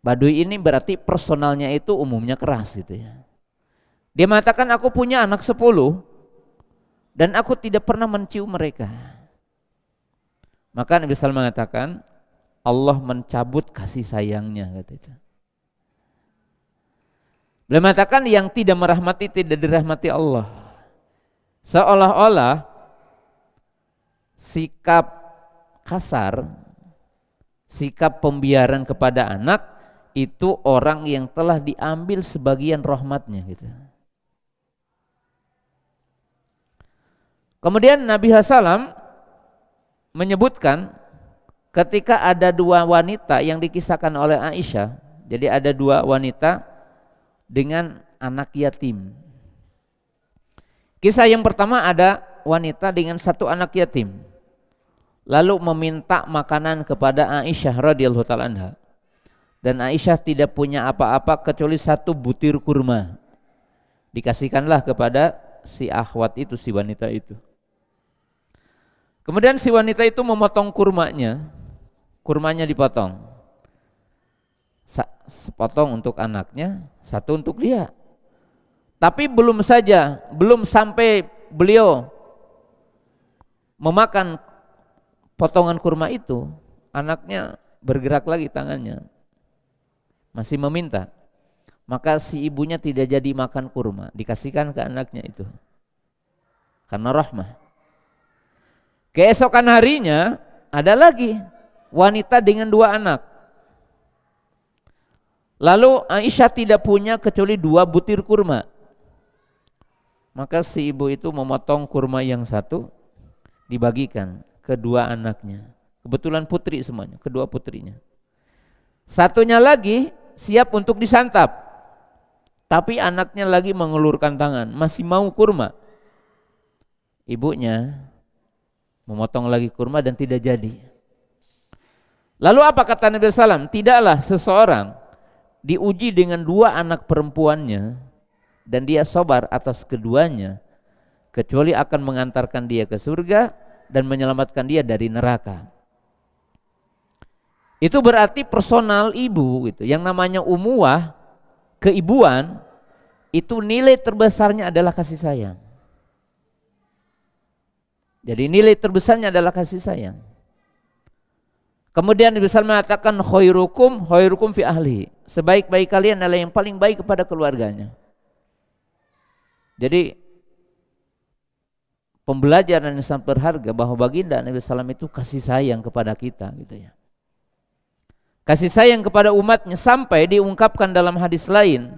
Badui ini berarti personalnya itu umumnya keras gitu ya. Dia mengatakan, aku punya anak 10 dan aku tidak pernah mencium mereka. Maka Nabi SAW mengatakan, Allah mencabut kasih sayangnya kata itu. Beliau mengatakan yang tidak merahmati tidak dirahmati Allah. Seolah-olah sikap kasar, sikap pembiaran kepada anak itu orang yang telah diambil sebagian rahmatnya gitu. Kemudian Nabi SAW menyebutkan ketika ada dua wanita yang dikisahkan oleh Aisyah. Jadi ada dua wanita dengan anak yatim. Kisah yang pertama ada wanita dengan satu anak yatim, lalu meminta makanan kepada Aisyah radhiyallahu taala anha. Dan Aisyah tidak punya apa-apa kecuali satu butir kurma. Dikasihkanlah kepada si akhwat itu, si wanita itu. Kemudian si wanita itu memotong kurmanya. Kurmanya dipotong. Sepotong untuk anaknya, satu untuk dia. Tapi belum sampai beliau memakan potongan kurma itu, anaknya bergerak lagi tangannya, masih meminta. Maka si ibunya tidak jadi makan kurma, dikasihkan ke anaknya itu karena rahmah. Keesokan harinya ada lagi wanita dengan dua anak. Lalu Aisyah tidak punya kecuali 2 butir kurma. Maka si ibu itu memotong kurma yang satu, dibagikan ke 2 anaknya. Kebetulan putri semuanya, kedua putrinya. Satunya lagi siap untuk disantap, tapi anaknya lagi mengulurkan tangan, masih mau kurma. Ibunya memotong lagi kurma dan tidak jadi. Lalu apa kata Nabi SAW? Tidaklah seseorang diuji dengan 2 anak perempuannya dan dia sabar atas keduanya, kecuali akan mengantarkan dia ke surga dan menyelamatkan dia dari neraka. Itu berarti personal ibu gitu. Yang namanya umuwah, keibuan, itu nilai terbesarnya adalah kasih sayang. Jadi nilai terbesarnya adalah kasih sayang. Kemudian Nabi SAW mengatakan khairukum fi ahli. Sebaik-baik kalian adalah yang paling baik kepada keluarganya. Jadi pembelajaran yang sangat berharga bahwa baginda Nabi SAW itu kasih sayang kepada kita gitu ya. Kasih sayang kepada umatnya sampai diungkapkan dalam hadis lain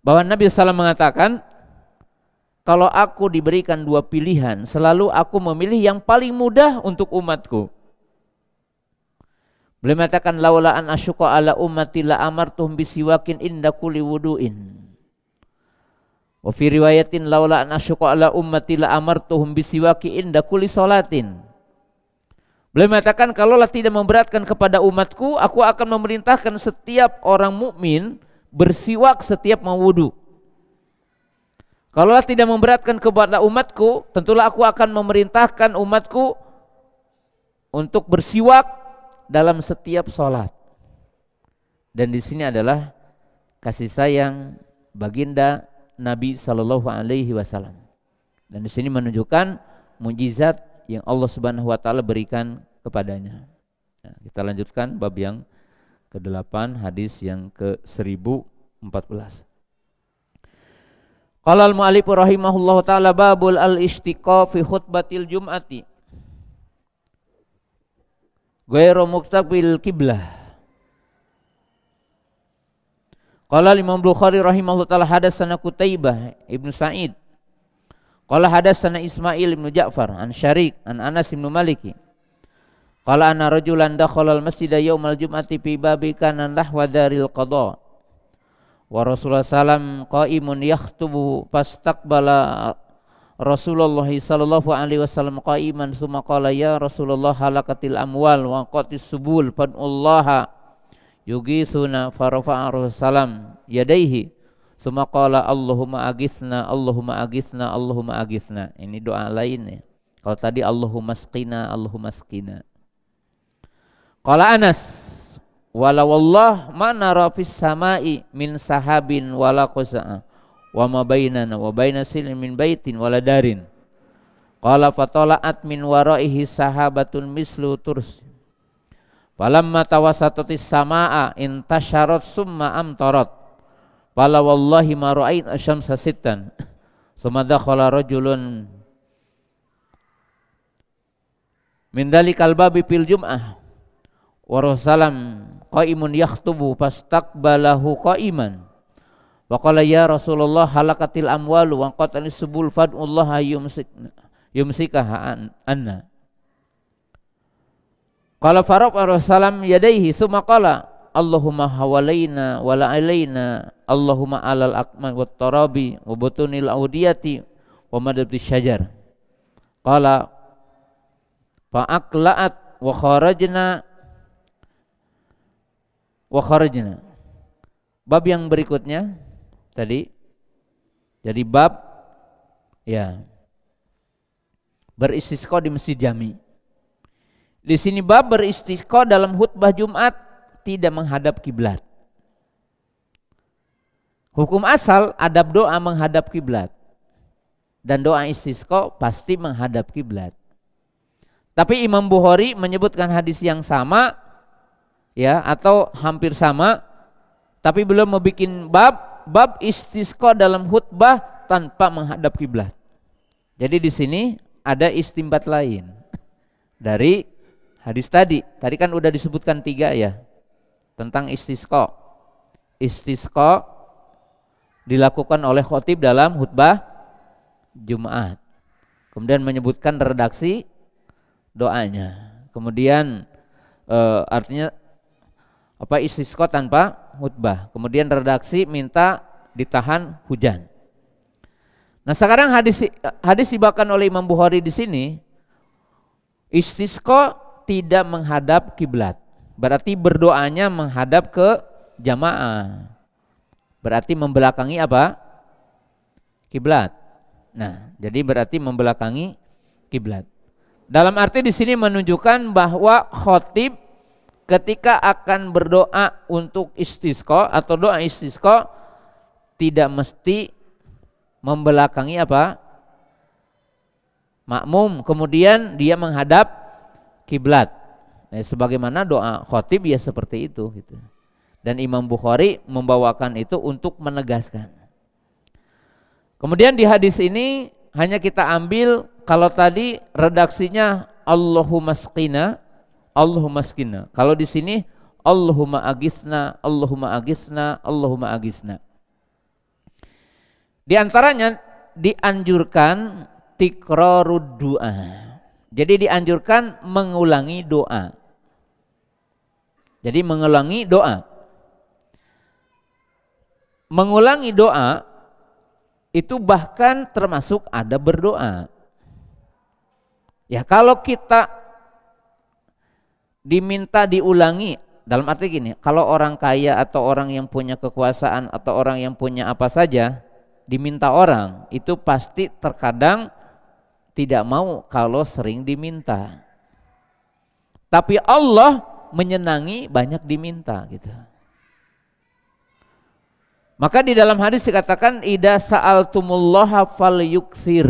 bahwa Nabi SAW mengatakan, kalau aku diberikan 2 pilihan, selalu aku memilih yang paling mudah untuk umatku. Beliau mengatakan, laula an asyqa ala ummati la amartuhum bisiwakin inda kulli wudu'in. Wa fi riwayatin laula an asyqa ala ummati la amartuhum bisiwaki inda kulli salatin. Beliau mengatakan, kalaulah tidak memberatkan kepada umatku, aku akan memerintahkan setiap orang mukmin bersiwak setiap mau wudu. Kalaulah tidak memberatkan kepada umatku, tentulah aku akan memerintahkan umatku untuk bersiwak dalam setiap sholat. Dan di sini adalah kasih sayang baginda Nabi Shallallahu Alaihi Wasallam. Dan di sini menunjukkan mukjizat yang Allah Subhanahu Wa Taala berikan kepadanya. Nah, kita lanjutkan bab yang ke-8, hadis yang ke-1014. Qala al-mu'allif rahimahullahu taala babul al-istiqa fi khutbatil jum'ati ghairu muqtabil qiblah. Qala Imam Bukhari rahimahullahu taala hadatsana Qutaibah Ibnu Sa'id qala hadatsana Ismail Ibnu Ja'far an Syarik an Anas bin Malik qala anna rajulan dakhala al-masjida yaumal jum'ati fi babi kana nahwa daril qada wa Rasulullah sallam qaimun yakhutubu fastaqbala Rasulullah sallallahu alaihi wasallam qaiman tsumma qala ya Rasulullah halakatil amwal wa qatis subul fad'ullaha yugisuna farafa'a Rasulullah yadaihi tsumma qala Allahumma agisna Allahumma agisna Allahumma agisna. Ini doa lain ya. Kalau tadi Allahumma asqina Allahumma asqina. Qala Anas wala wallah ma nara fis samai min sahabin wala qasa'a wa ma bainana wa baina silmin min baitin wala darin. Qala fatala'at min waraihi sahabatun mislu turs. Falamma tawassatatis samaa intasharat summa amtarat. Fala wallahi ma ra'ain asyamsa sittan. Summa dakhala rajulun min dalikal babi fil jum'ah wa Rasulullah qaimun yakhtubu fastaqbalahu qaiman wa qala ya Rasulullah halakatil amwalu wa qatalis subul fad'ullaha yumsikaha anna. Qala faraq Rasulullah yadaihi tsumma qala Allahumma hawalaina wa la alaina Allahumma alal aqman wat tarabi wa butunil audiyati wa madabti syajar. Qala fa aqla'at wa kharajna. Bab yang berikutnya tadi jadi bab ya beristisqa di Masjid Jami. Di sini bab beristisqa dalam khutbah Jumat tidak menghadap kiblat. Hukum asal adab doa menghadap kiblat dan doa istisqa pasti menghadap kiblat. Tapi Imam Bukhari menyebutkan hadis yang sama ya atau hampir sama, tapi belum membuat bab istisqa dalam khutbah tanpa menghadap kiblat. Jadi di sini ada istimbat lain dari hadis tadi. Tadi kan udah disebutkan 3 ya tentang istisqa. Istisqa dilakukan oleh khatib dalam khutbah Jumat. Kemudian menyebutkan redaksi doanya. Kemudian artinya apa istisqa tanpa khutbah. Kemudian redaksi minta ditahan hujan. Nah, sekarang hadis dibawakan oleh Imam Bukhari di sini istisqa tidak menghadap kiblat. Berarti berdoanya menghadap ke jamaah. Berarti membelakangi apa? Kiblat. Nah, jadi berarti membelakangi kiblat. Dalam arti di sini menunjukkan bahwa khatib ketika akan berdoa untuk istisqa atau doa istisqa tidak mesti membelakangi apa? Makmum, kemudian dia menghadap kiblat. Sebagaimana doa khatib ya seperti itu gitu. Dan Imam Bukhari membawakan itu untuk menegaskan. Kemudian di hadis ini hanya kita ambil kalau tadi redaksinya Allahumma asqina Allahumma asqina. Kalau di sini Allahumma agisna, Allahumma agisna, Allahumma agisna. Di antaranya dianjurkan tikrarud doa. Jadi dianjurkan mengulangi doa. Jadi mengulangi doa. Mengulangi doa itu bahkan termasuk ada berdoa. Ya kalau kita diminta diulangi dalam arti gini, kalau orang kaya atau orang yang punya kekuasaan atau orang yang punya apa saja diminta orang, itu pasti terkadang tidak mau kalau sering diminta. Tapi Allah menyenangi banyak diminta gitu. Maka di dalam hadis dikatakan idza sa'altumullaha falyuksir.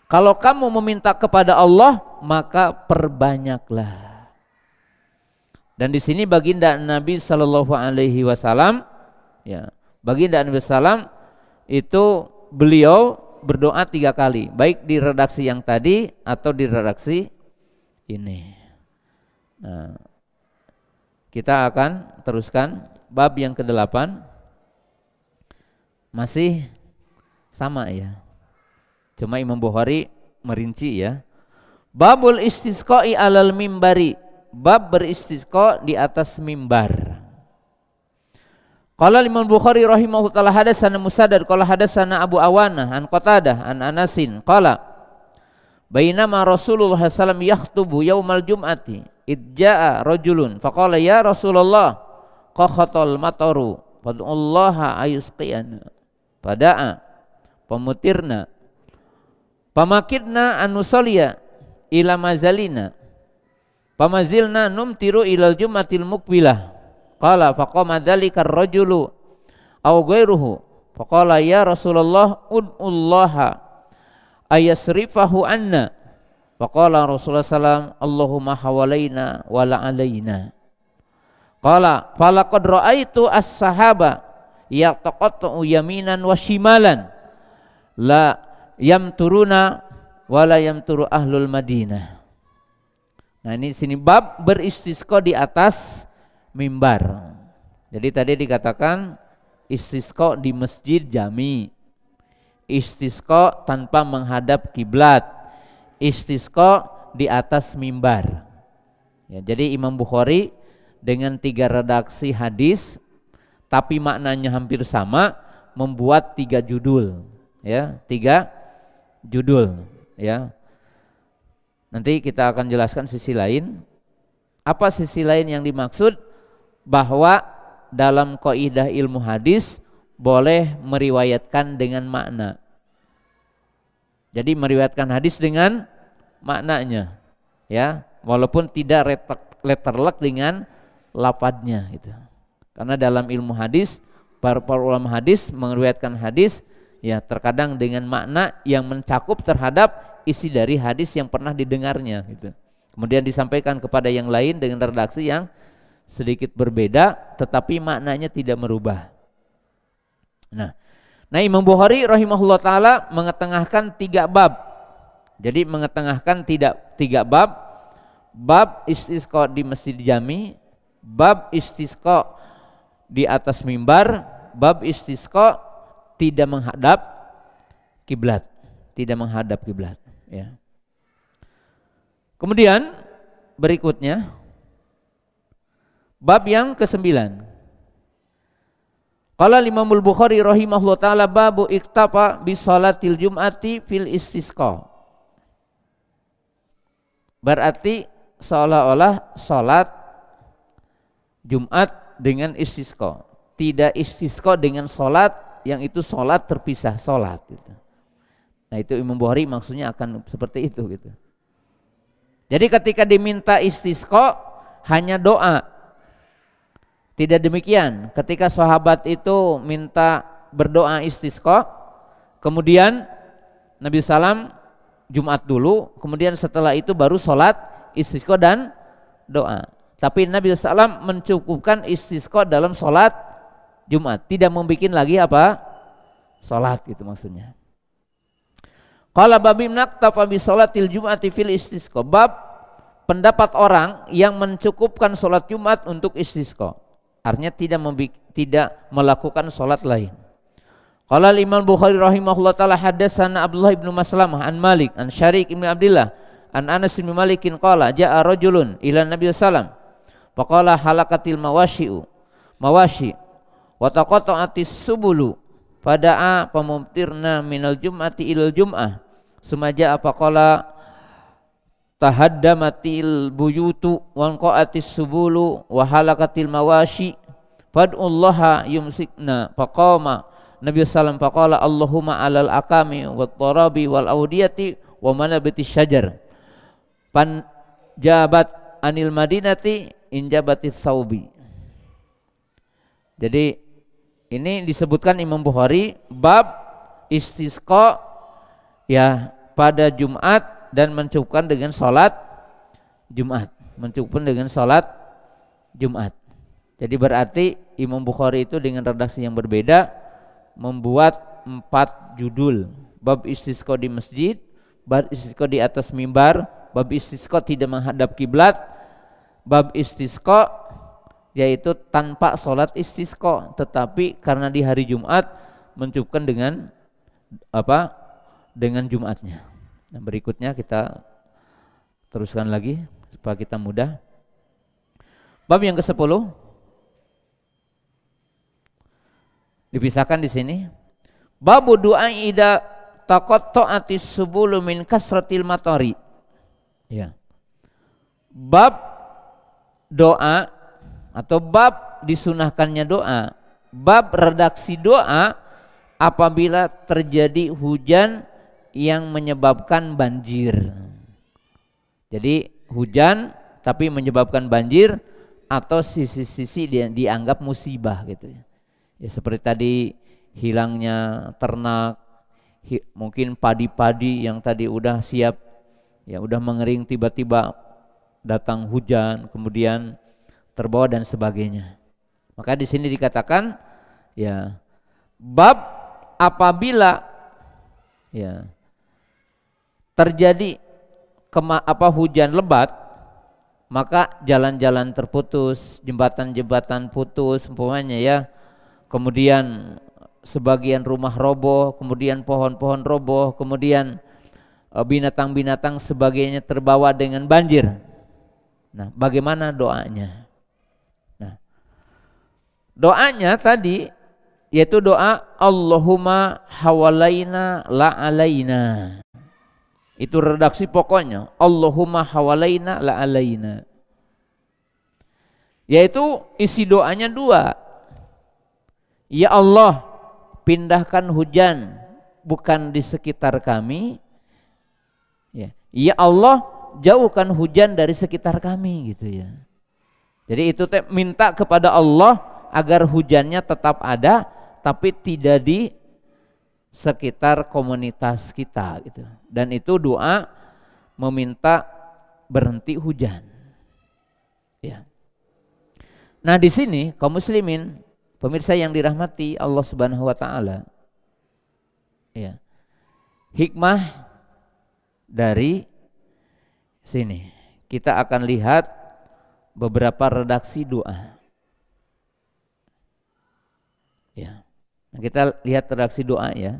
Kalau kamu meminta kepada Allah maka perbanyaklah. Dan di sini baginda Nabi Sallallahu Alaihi Wasallam, ya, baginda Nabi Sallam itu beliau berdoa 3 kali, baik di redaksi yang tadi atau di redaksi ini. Nah, kita akan teruskan bab yang ke-8, masih sama ya, cuma Imam Bukhari merinci ya. Babul istisqa'i alal mimbari, bab beristisqa di atas mimbar. Qala Imam Bukhari rahimahullah taala hadatsana Musaddad qala hadatsana Abu Awanah an Qatadah an Anasin qala bainama Rasulullah sallallahu alaihi wasallam yakhutubu yaumal jum'ati idja'a rajulun faqala ya Rasulullah qakhatal mataru fad'ullaha ayusqiyana fada'a pamutirna pamakidna anusaliya ila mazalina pamazilna numtiru ilal jum'atil mukbilah qala faqama dzalikar rajulu aw ghairuhu faqala ya Rasulullah ud'ullaha ayasrifahu anna faqala Rasulullah sallam Allahumma hawalaina wa la alaina qala falaqad ra'aitu as-sahaba yaqtaqatu yaminan wa shimalan la yamturuna wala yamturu ahlul Madinah. Nah, ini sini bab beristisqa di atas mimbar. Jadi tadi dikatakan istisqa di masjid jami, istisqa tanpa menghadap kiblat, istisqa di atas mimbar. Ya, jadi Imam Bukhari dengan 3 redaksi hadis tapi maknanya hampir sama membuat 3 judul, ya, 3 judul. Ya, nanti kita akan jelaskan sisi lain. Apa sisi lain yang dimaksud? Bahwa dalam kaidah ilmu hadis boleh meriwayatkan dengan makna. Jadi meriwayatkan hadis dengan maknanya, ya, walaupun tidak letterlek dengan lafadznya gitu. Karena dalam ilmu hadis para ulama hadis meriwayatkan hadis ya terkadang dengan makna yang mencakup terhadap isi dari hadis yang pernah didengarnya gitu. Kemudian disampaikan kepada yang lain dengan redaksi yang sedikit berbeda tetapi maknanya tidak merubah. Nah, Imam Bukhari rahimahullah taala mengetengahkan 3 bab. Jadi mengetengahkan 3 bab. Bab istisqa di masjid jami, bab istisqa di atas mimbar, bab istisqa tidak menghadap kiblat, tidak menghadap kiblat, ya. Kemudian berikutnya bab yang ke-9. Qala Imamul Bukhari rahimahullah taala babu iktafa bi salatil jum'ati fil istisqa. Berarti seolah-olah salat Jumat dengan istisqa, tidak istisqa dengan salat yang itu salat terpisah salat gitu. Nah, itu Imam Bukhari maksudnya akan seperti itu gitu. Jadi ketika diminta istisqa hanya doa. Tidak demikian ketika sahabat itu minta berdoa istisqa, kemudian Nabi Sallam Jumat dulu, kemudian setelah itu baru sholat istisqa dan doa. Tapi Nabi Sallam mencukupkan istisqa dalam sholat Jumat, tidak membuat lagi apa? Sholat gitu maksudnya. Qala babim naktafa bi sholatil jum'ati fil istisqa. Bab pendapat orang yang mencukupkan sholat Jumat untuk istisqa. Artinya tidak melakukan sholat lain. Qala Imam Bukhari rahimahullah taala hadatsana Abdullah bin Maslamah an Malik an Syarik bin Abdullah an Anas bin Malikin qala jaa rajulun ila Nabi sallam faqala halakatil mawashi wa taqatta'atis subulu fada'a pamumtirna minal jum'ati ilal jum'ah sumaja faqala tahaddamatil buyutu wa qa'atis subulu wa halakatil mawashi fad'ullaha yumsikna faqama Nabi sallam faqala Allahumma alal akami wat tarabi wal audiyati wa manabati syajar pan jabat anil madinati injabatis saubi. Jadi ini disebutkan Imam Bukhari bab istisqa ya pada Jumat dan mencukupkan dengan sholat Jumat, mencukupkan dengan sholat Jumat. Jadi berarti Imam Bukhari itu dengan redaksi yang berbeda membuat 4 judul. Bab istisqa di masjid, bab istisqa di atas mimbar, bab istisqa tidak menghadap kiblat, bab istisqa yaitu tanpa sholat istisqa, tetapi karena di hari Jumat mencukupkan dengan apa? Dengan Jumatnya. Nah, berikutnya kita teruskan lagi supaya kita mudah. Bab yang ke-10 dipisahkan di sini. Babu du'a idza taqatta'atis subulu min kasratil matari. Ya. Bab doa atau bab disunahkannya doa. Bab redaksi doa apabila terjadi hujan yang menyebabkan banjir. Jadi hujan tapi menyebabkan banjir atau sisi-sisi yang dianggap musibah gitu ya. Ya seperti tadi hilangnya ternak, mungkin padi-padi yang tadi udah siap ya udah mengering, tiba-tiba datang hujan kemudian terbawa dan sebagainya. Maka di sini dikatakan ya bab apabila ya terjadi hujan lebat, maka jalan-jalan terputus, jembatan-jembatan putus umpamanya ya. Kemudian sebagian rumah roboh, kemudian pohon-pohon roboh, kemudian binatang-binatang sebagainya terbawa dengan banjir. Nah, bagaimana doanya? Nah, doanya tadi yaitu doa Allahumma hawalaina la alaina. Itu redaksi pokoknya, Allahumma hawalaina la alaina. Yaitu isi doanya dua. Ya Allah, pindahkan hujan bukan di sekitar kami. Ya Allah, jauhkan hujan dari sekitar kami gitu ya. Jadi itu minta kepada Allah agar hujannya tetap ada tapi tidak di sekitar komunitas kita gitu. Dan itu doa meminta berhenti hujan. Ya. Nah, di sini kaum muslimin, pemirsa yang dirahmati Allah Subhanahu wa taala. Ya. Hikmah dari sini kita akan lihat beberapa redaksi doa. Ya. Nah, kita lihat redaksi doa ya.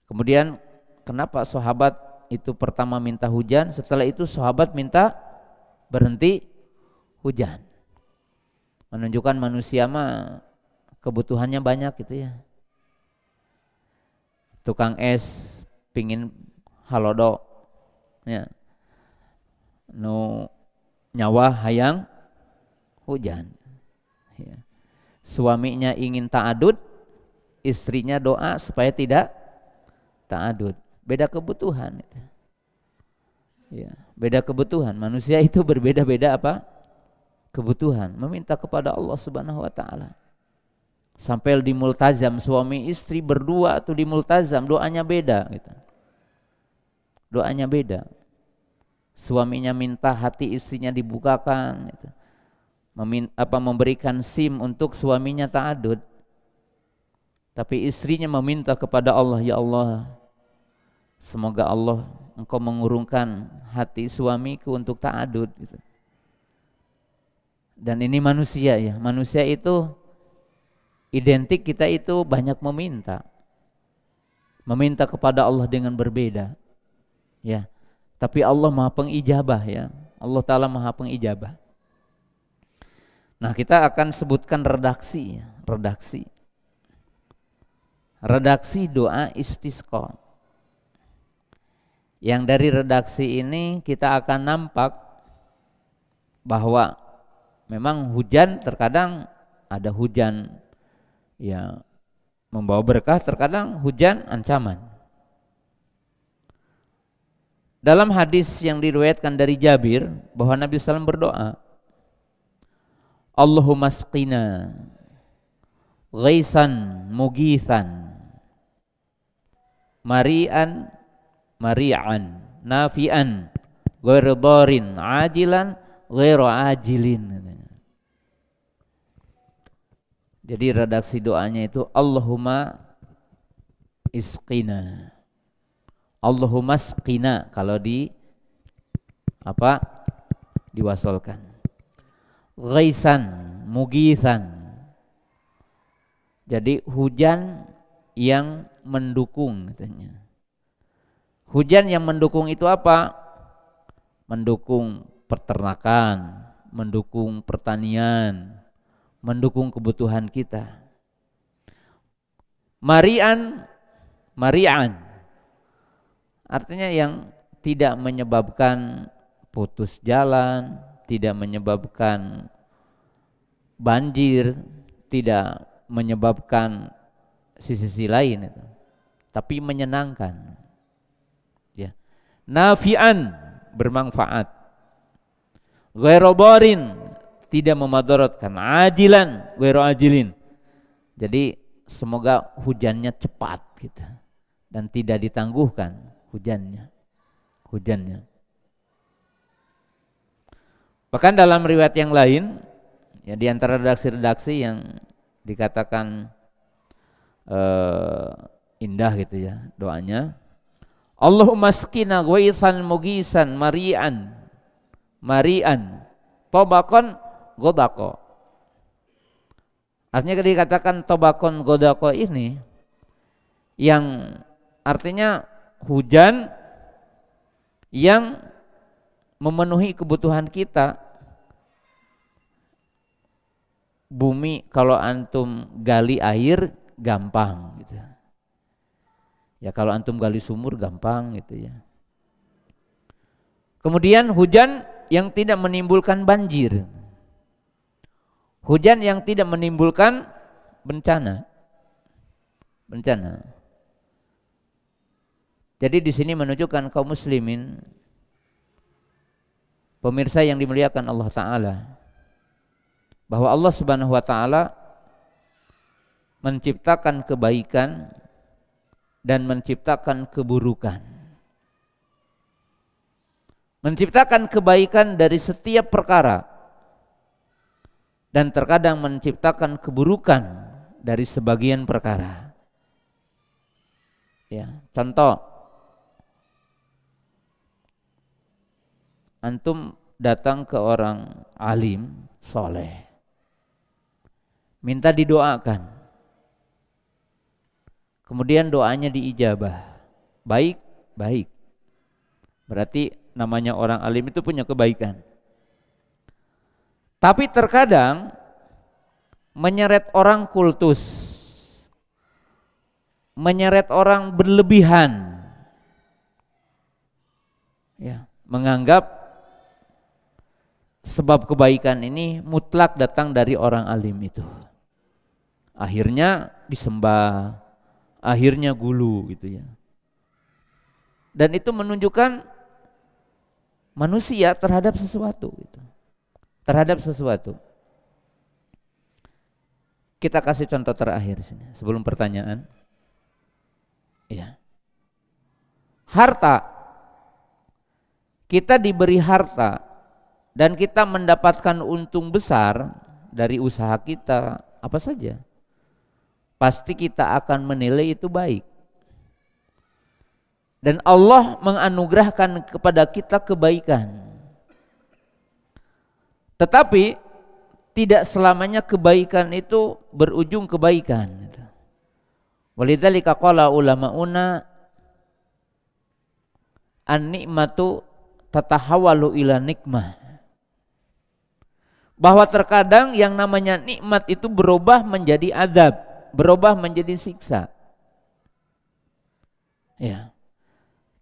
Kemudian kenapa sahabat itu pertama minta hujan, setelah itu sahabat minta berhenti hujan. Menunjukkan manusia mah kebutuhannya banyak gitu ya. Tukang es pingin halodo ya. Nu nyawa hayang hujan ya. Suaminya ingin ta'adud, istrinya doa supaya tidak ta'adud. Beda kebutuhan itu. Ya, beda kebutuhan. Manusia itu berbeda-beda apa? Kebutuhan. Meminta kepada Allah Subhanahu wa taala. Sampai di multazam suami istri berdua tuh di multazam doanya beda gitu. Doanya beda. Suaminya minta hati istrinya dibukakan gitu. Memberikan SIM untuk suaminya ta'adud. Tapi istrinya meminta kepada Allah, ya Allah, semoga Allah engkau mengurungkan hati suamiku untuk ta'adud gitu. Dan ini manusia ya, manusia itu identik kita itu banyak meminta kepada Allah dengan berbeda ya. Tapi Allah Maha Pengijabah ya, Allah Ta'ala Maha Pengijabah. Nah, kita akan sebutkan redaksi doa istisqa. Yang dari redaksi ini kita akan nampak bahwa memang hujan terkadang ada hujan ya membawa berkah, terkadang hujan ancaman. Dalam hadis yang diriwayatkan dari Jabir bahwa Nabi SAW berdoa, Allahumma asqina ghaisan mugithan mari'an nafi'an ghairu dharin ajilan ghairu ajilin. Jadi redaksi doanya itu Allahumma isqina. Allahumma isqina kalau di apa? Diwasolkan. Ghaisan, mugisan. Jadi hujan yang mendukung katanya. Hujan yang mendukung itu apa? Mendukung peternakan, mendukung pertanian, mendukung kebutuhan kita. Marian, marian. Artinya yang tidak menyebabkan putus jalan, tidak menyebabkan banjir, tidak menyebabkan sisi lain itu, tapi menyenangkan. Ya. Nafi'an, bermanfaat. Ghairu dharin, tidak memadaratkan. Ajilan, ghairu ajilin. Jadi semoga hujannya cepat gitu dan tidak ditangguhkan hujannya. Bahkan dalam riwayat yang lain, ya di antara redaksi-redaksi yang dikatakan indah gitu ya doanya, Allahumma skina ghaisan mugisan marian tobakon godako. Artinya ketika dikatakan tobakon godako ini yang artinya hujan yang memenuhi kebutuhan kita. Bumi kalau antum gali air gampang gitu. Ya kalau antum gali sumur gampang gitu ya. Kemudian hujan yang tidak menimbulkan banjir. Hujan yang tidak menimbulkan bencana. Jadi di sini menunjukkan kaum muslimin, pemirsa yang dimuliakan Allah Ta'ala, bahwa Allah Subhanahu wa Ta'ala menciptakan kebaikan dan menciptakan keburukan. Menciptakan kebaikan dari setiap perkara dan terkadang menciptakan keburukan dari sebagian perkara. Ya, contoh, antum datang ke orang alim, soleh, minta didoakan, kemudian doanya diijabah, baik, berarti namanya orang alim itu punya kebaikan. Tapi terkadang menyeret orang kultus, menyeret orang berlebihan, ya, menganggap sebab kebaikan ini mutlak datang dari orang alim itu. Akhirnya disembah, akhirnya gulu gitu ya. Dan itu menunjukkan manusia terhadap sesuatu gitu. Terhadap sesuatu. Kita kasih contoh terakhir sini sebelum pertanyaan. Ya. Harta. Kita diberi harta dan kita mendapatkan untung besar dari usaha kita, apa saja, pasti kita akan menilai itu baik. Dan Allah menganugerahkan kepada kita kebaikan. Tetapi tidak selamanya kebaikan itu berujung kebaikan. Walidzalika qala ulama'una an-ni'matu tatahawwalu ila nikmah. Bahwa terkadang yang namanya nikmat itu berubah menjadi azab, berubah menjadi siksa. Ya.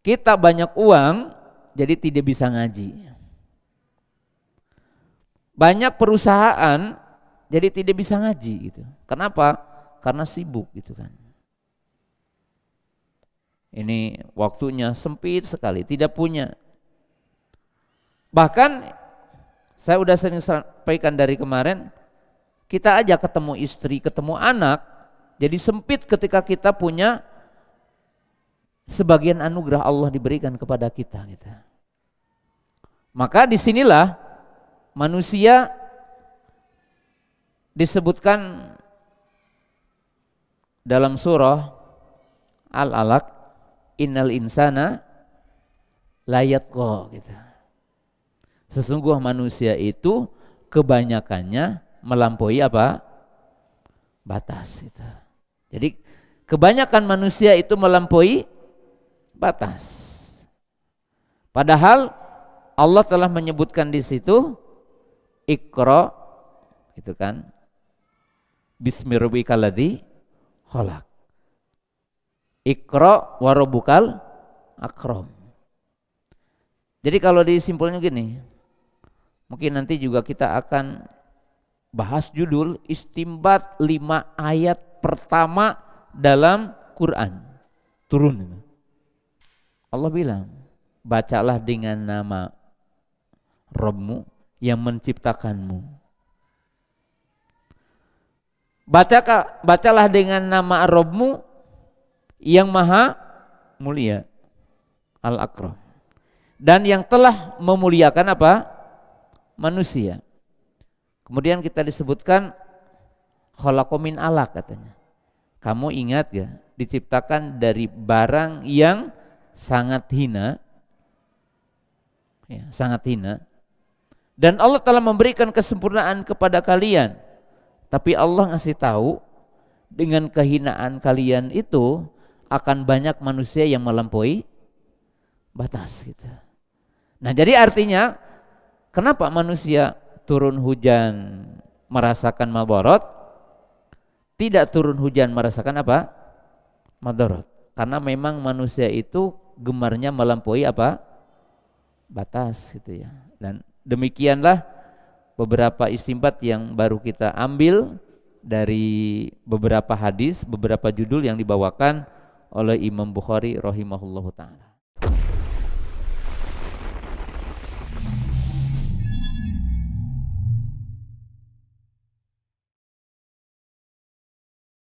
Kita banyak uang jadi tidak bisa ngaji. Banyak perusahaan jadi tidak bisa ngaji gitu. Kenapa? Karena sibuk gitu kan. Ini waktunya sempit sekali, tidak punya. Bahkan saya udah sering sampaikan dari kemarin, kita aja ketemu istri, ketemu anak, jadi sempit ketika kita punya sebagian anugerah Allah diberikan kepada kita gitu. Maka disinilah manusia disebutkan dalam surah Al-Alaq, innal insana layatqa gitu. Sesungguhnya manusia itu kebanyakannya melampaui apa? Batas gitu. Jadi kebanyakan manusia itu melampaui batas. Padahal Allah telah menyebutkan di situ Iqra, itu kan, Bismi rabbikal ladzi khalaq. Iqra wa rabbukal akram. Jadi kalau disimpulnya gini, mungkin nanti juga kita akan bahas judul istimbat 5 ayat pertama dalam Quran turun. Allah bilang, bacalah dengan nama Rabbmu yang menciptakanmu. Bacalah dengan nama Rabbmu yang maha mulia, Al-Akram, dan yang telah memuliakan apa? Manusia. Kemudian kita disebutkan khalaqo min alaq katanya. Kamu ingat ya, diciptakan dari barang yang sangat hina, ya, sangat hina. Dan Allah telah memberikan kesempurnaan kepada kalian. Tapi Allah ngasih tahu dengan kehinaan kalian itu akan banyak manusia yang melampaui batas gitu. Nah, jadi artinya kenapa manusia turun hujan merasakan madarat, tidak turun hujan merasakan apa? Madarat. Karena memang manusia itu gemarnya melampaui apa? Batas gitu ya. Dan demikianlah beberapa istimbat yang baru kita ambil dari beberapa hadis, beberapa judul yang dibawakan oleh Imam Bukhari rahimahullahu taala.